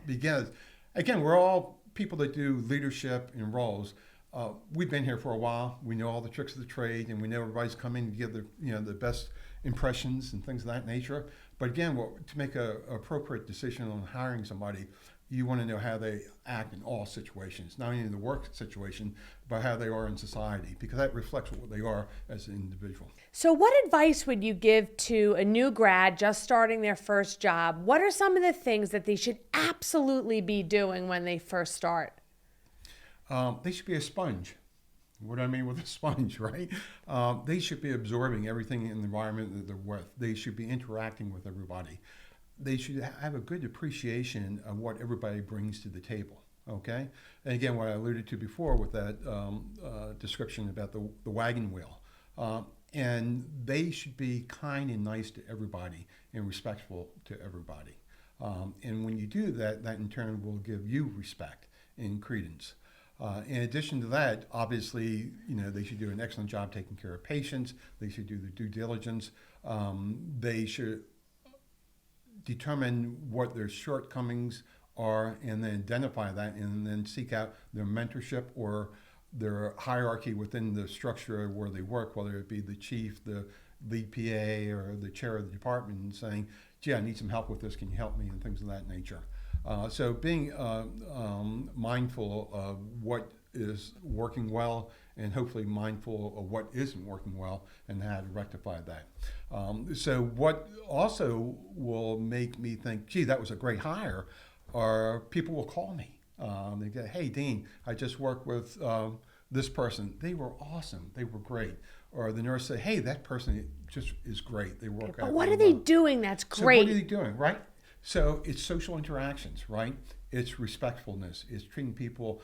Because again, we're all people that do leadership in roles. We've been here for a while. We know all the tricks of the trade, and we know everybody's coming to give the best impressions and things of that nature. But again, to make an appropriate decision on hiring somebody, you want to know how they act in all situations, not only in the work situation, but how they are in society, because that reflects what they are as an individual. So what advice would you give to a new grad just starting their first job? What are some of the things that they should absolutely be doing when they first start? They should be a sponge. What do I mean with a sponge, right? They should be absorbing everything in the environment that they're with. They should be interacting with everybody. They should have a good appreciation of what everybody brings to the table, okay? And again, what I alluded to before with that description about the wagon wheel. And they should be kind and nice to everybody and respectful to everybody. And when you do that, that in turn will give you respect and credence. In addition to that, obviously, they should do an excellent job taking care of patients. They should do the due diligence. They should determine what their shortcomings are and then identify that and then seek out their mentorship or their hierarchy within the structure where they work, whether it be the chief, the lead PA, or the chair of the department, and saying, gee, I need some help with this, can you help me, and things of that nature. So being mindful of what is working well and hopefully mindful of what isn't working well and how to rectify that. So what also will make me think, gee, that was a great hire, are people will call me. They go, hey, Dean, I just worked with this person. They were awesome. They were great. Or the nurse say, hey, that person just is great. They work out. But what are they doing that's great? So what are they doing, right? So it's social interactions, right? It's respectfulness. It's treating people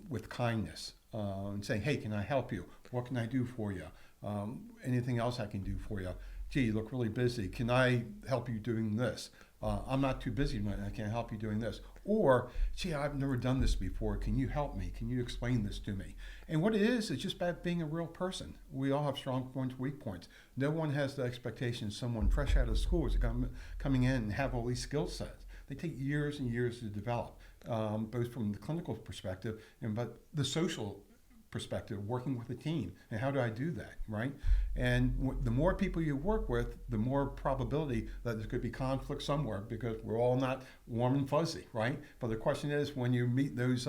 with kindness and saying, hey, can I help you? What can I do for you? Anything else I can do for you? Gee, you look really busy. Can I help you doing this? I'm not too busy, I can't help you doing this. Or, gee, I've never done this before. Can you help me? Can you explain this to me? And what it is just about being a real person. We all have strong points, weak points. No one has the expectation someone fresh out of school is coming in and have all these skill sets. They take years and years to develop, both from the clinical perspective but the social perspective, working with a team. And how do I do that, right? And the more people you work with, the more probability that there could be conflict somewhere, because we're all not warm and fuzzy, right? But the question is, when you meet those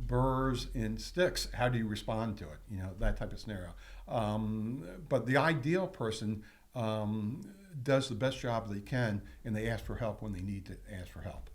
burrs and sticks, how do you respond to it? That type of scenario. But the ideal person does the best job they can, and they ask for help when they need to ask for help.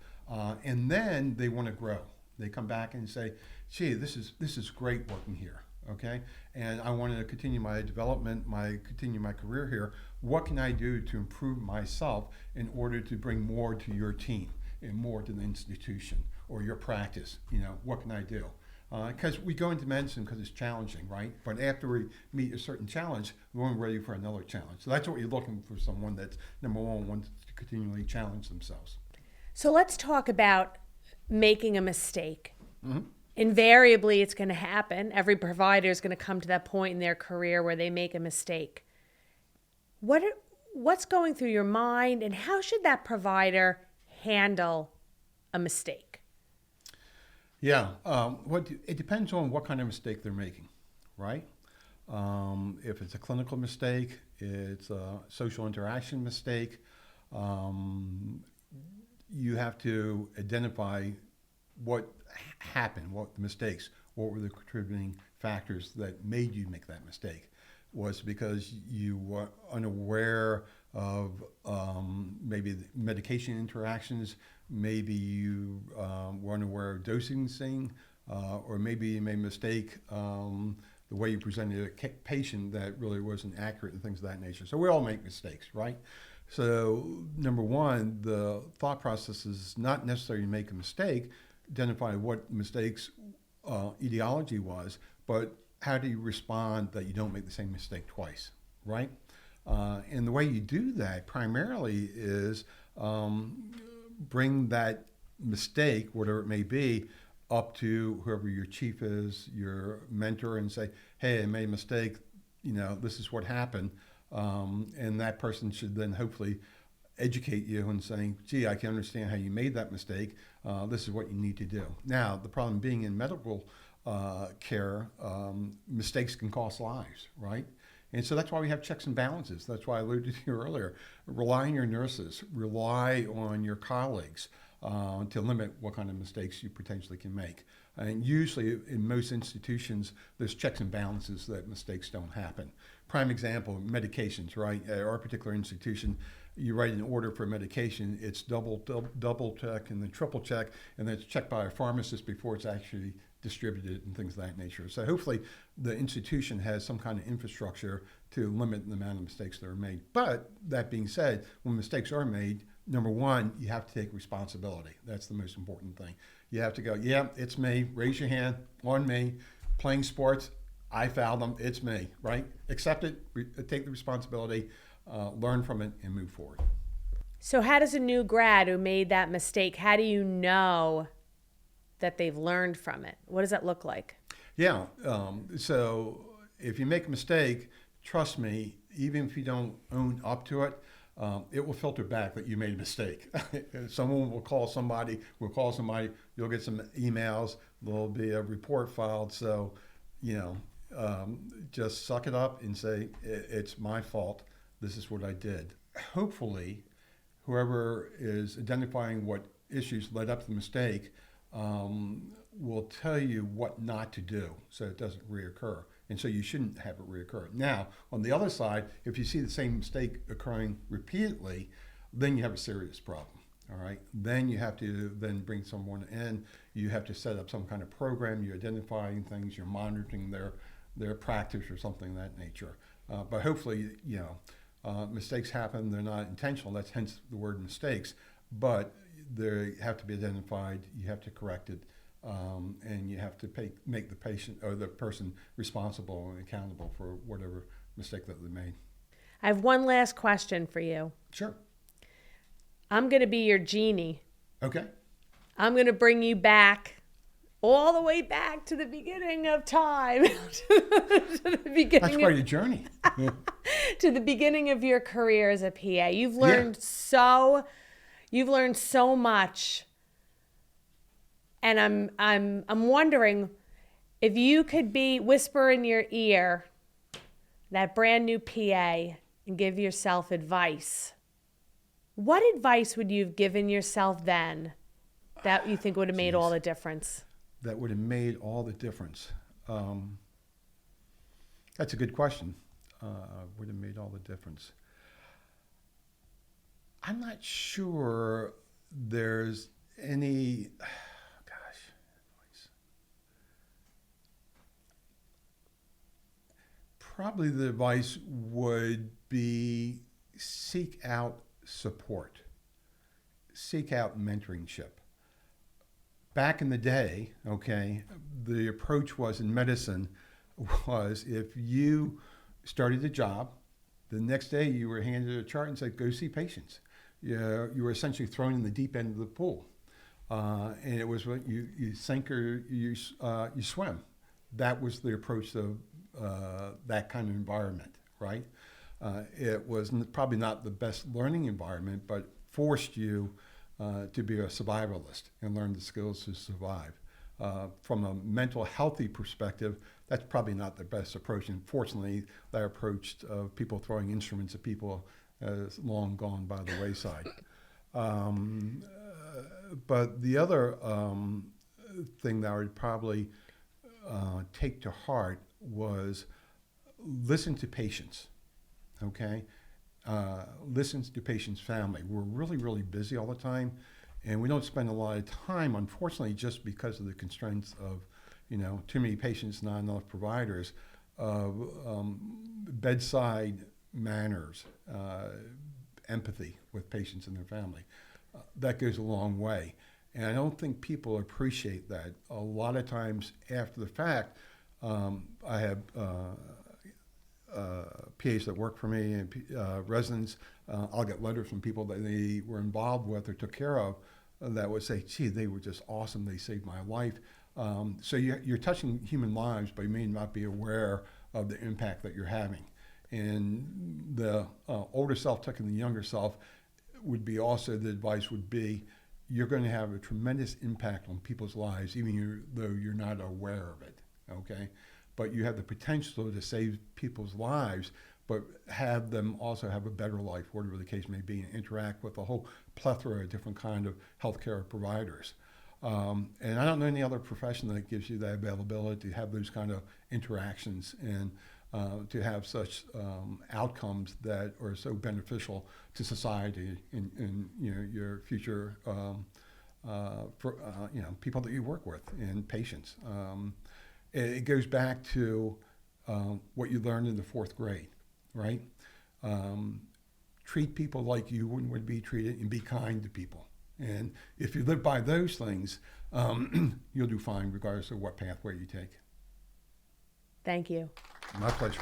And then they want to grow. They come back and say, gee, this is great working here, okay? And I want to continue my development, continue my career here. What can I do to improve myself in order to bring more to your team and more to the institution or your practice? What can I do? Because we go into medicine because it's challenging, right? But after we meet a certain challenge, we're ready for another challenge. So that's what you're looking for, someone that's, number one, wants to continually challenge themselves. So let's talk about making a mistake. Mm-hmm. Invariably, it's going to happen. Every provider is going to come to that point in their career where they make a mistake. What's going through your mind, and how should that provider handle a mistake? Yeah, it depends on what kind of mistake they're making, right? If it's a clinical mistake, it's a social interaction mistake, you have to identify what happened, what the mistakes, what were the contributing factors that made you make that mistake. Was because you were unaware of maybe the medication interactions, maybe you were unaware of dosing thing, or maybe you made a mistake the way you presented a patient that really wasn't accurate and things of that nature. So we all make mistakes, right? So number one, the thought process is not necessarily to make a mistake, identify what mistakes etiology was, but how do you respond that you don't make the same mistake twice, right? And the way you do that primarily is bring that mistake, whatever it may be, up to whoever your chief is, your mentor, and say, hey, I made a mistake, this is what happened. And that person should then hopefully educate you and saying, gee, I can understand how you made that mistake. This is what you need to do. Now, the problem being in medical care, mistakes can cost lives, right? And so that's why we have checks and balances. That's why I alluded to you earlier. Rely on your nurses, rely on your colleagues to limit what kind of mistakes you potentially can make. And usually in most institutions, there's checks and balances that mistakes don't happen. Prime example, medications, right? At our particular institution, you write an order for medication, it's double check and then triple check, and then it's checked by a pharmacist before it's actually distributed and things of that nature. So hopefully the institution has some kind of infrastructure to limit the amount of mistakes that are made. But that being said, when mistakes are made, number one, you have to take responsibility. That's the most important thing. You have to go, yeah, it's me, raise your hand, on me, playing sports, I fouled them, it's me, right? Accept it, take the responsibility, learn from it, and move forward. So how does a new grad who made that mistake, how do you know that they've learned from it? What does that look like? Yeah, so if you make a mistake, trust me, even if you don't own up to it, it will filter back that you made a mistake. Someone will call somebody, you'll get some emails, there'll be a report filed. So, just suck it up and say, it's my fault. This is what I did. Hopefully, whoever is identifying what issues led up to the mistake will tell you what not to do so it doesn't reoccur. And so you shouldn't have it reoccur. Now, on the other side, if you see the same mistake occurring repeatedly, then you have a serious problem. All right. Then you have to then bring someone in. You have to set up some kind of program. You're identifying things. You're monitoring their practice or something of that nature. But hopefully, mistakes happen. They're not intentional. That's hence the word mistakes. But they have to be identified. You have to correct it. And you have to make the patient or the person responsible and accountable for whatever mistake that they made. I have one last question for you. Sure. I'm going to be your genie. Okay. I'm going to bring you back, all the way back to the beginning of time. To the beginning. That's quite a journey. To the beginning of your career as a PA. You've learned so much. And I'm wondering if you could whisper in your ear that brand new PA and give yourself advice. What advice would you have given yourself then that you think would have made all the difference? That would have made all the difference. That's a good question. Would have made all the difference. I'm not sure there's any... Probably the advice would be seek out support, seek out mentorship. Back in the day, the approach was in medicine was if you started a job, the next day you were handed a chart and said, go see patients. You were essentially thrown in the deep end of the pool. And it was what you sink or you swim. That was the approach to that kind of environment, right? It was probably not the best learning environment, but forced you to be a survivalist and learn the skills to survive. From a mental healthy perspective, that's probably not the best approach. And fortunately, that approach of people throwing instruments at people has long gone by the wayside. But the other thing that I would probably take to heart was listen to patients, okay? Listen to patients' family. We're really, really busy all the time, and we don't spend a lot of time, unfortunately, just because of the constraints of, too many patients, not enough providers, bedside manners, empathy with patients and their family. That goes a long way. And I don't think people appreciate that. A lot of times after the fact, I have PAs that work for me and residents. I'll get letters from people that they were involved with or took care of that would say, gee, they were just awesome. They saved my life. So you're touching human lives, but you may not be aware of the impact that you're having. And the older self touching the younger self would be also, the advice would be, you're going to have a tremendous impact on people's lives, even though you're not aware of it, okay? But you have the potential to save people's lives, but have them also have a better life, whatever the case may be, and interact with a whole plethora of different kind of healthcare providers. And I don't know any other profession that gives you that availability to have those kind of interactions and to have such outcomes that are so beneficial to society and your future people that you work with and patients. It goes back to what you learned in the 4th grade, right? Treat people like you wouldn't want to be treated, and be kind to people. And if you live by those things, you'll do fine regardless of what pathway you take. Thank you. My pleasure.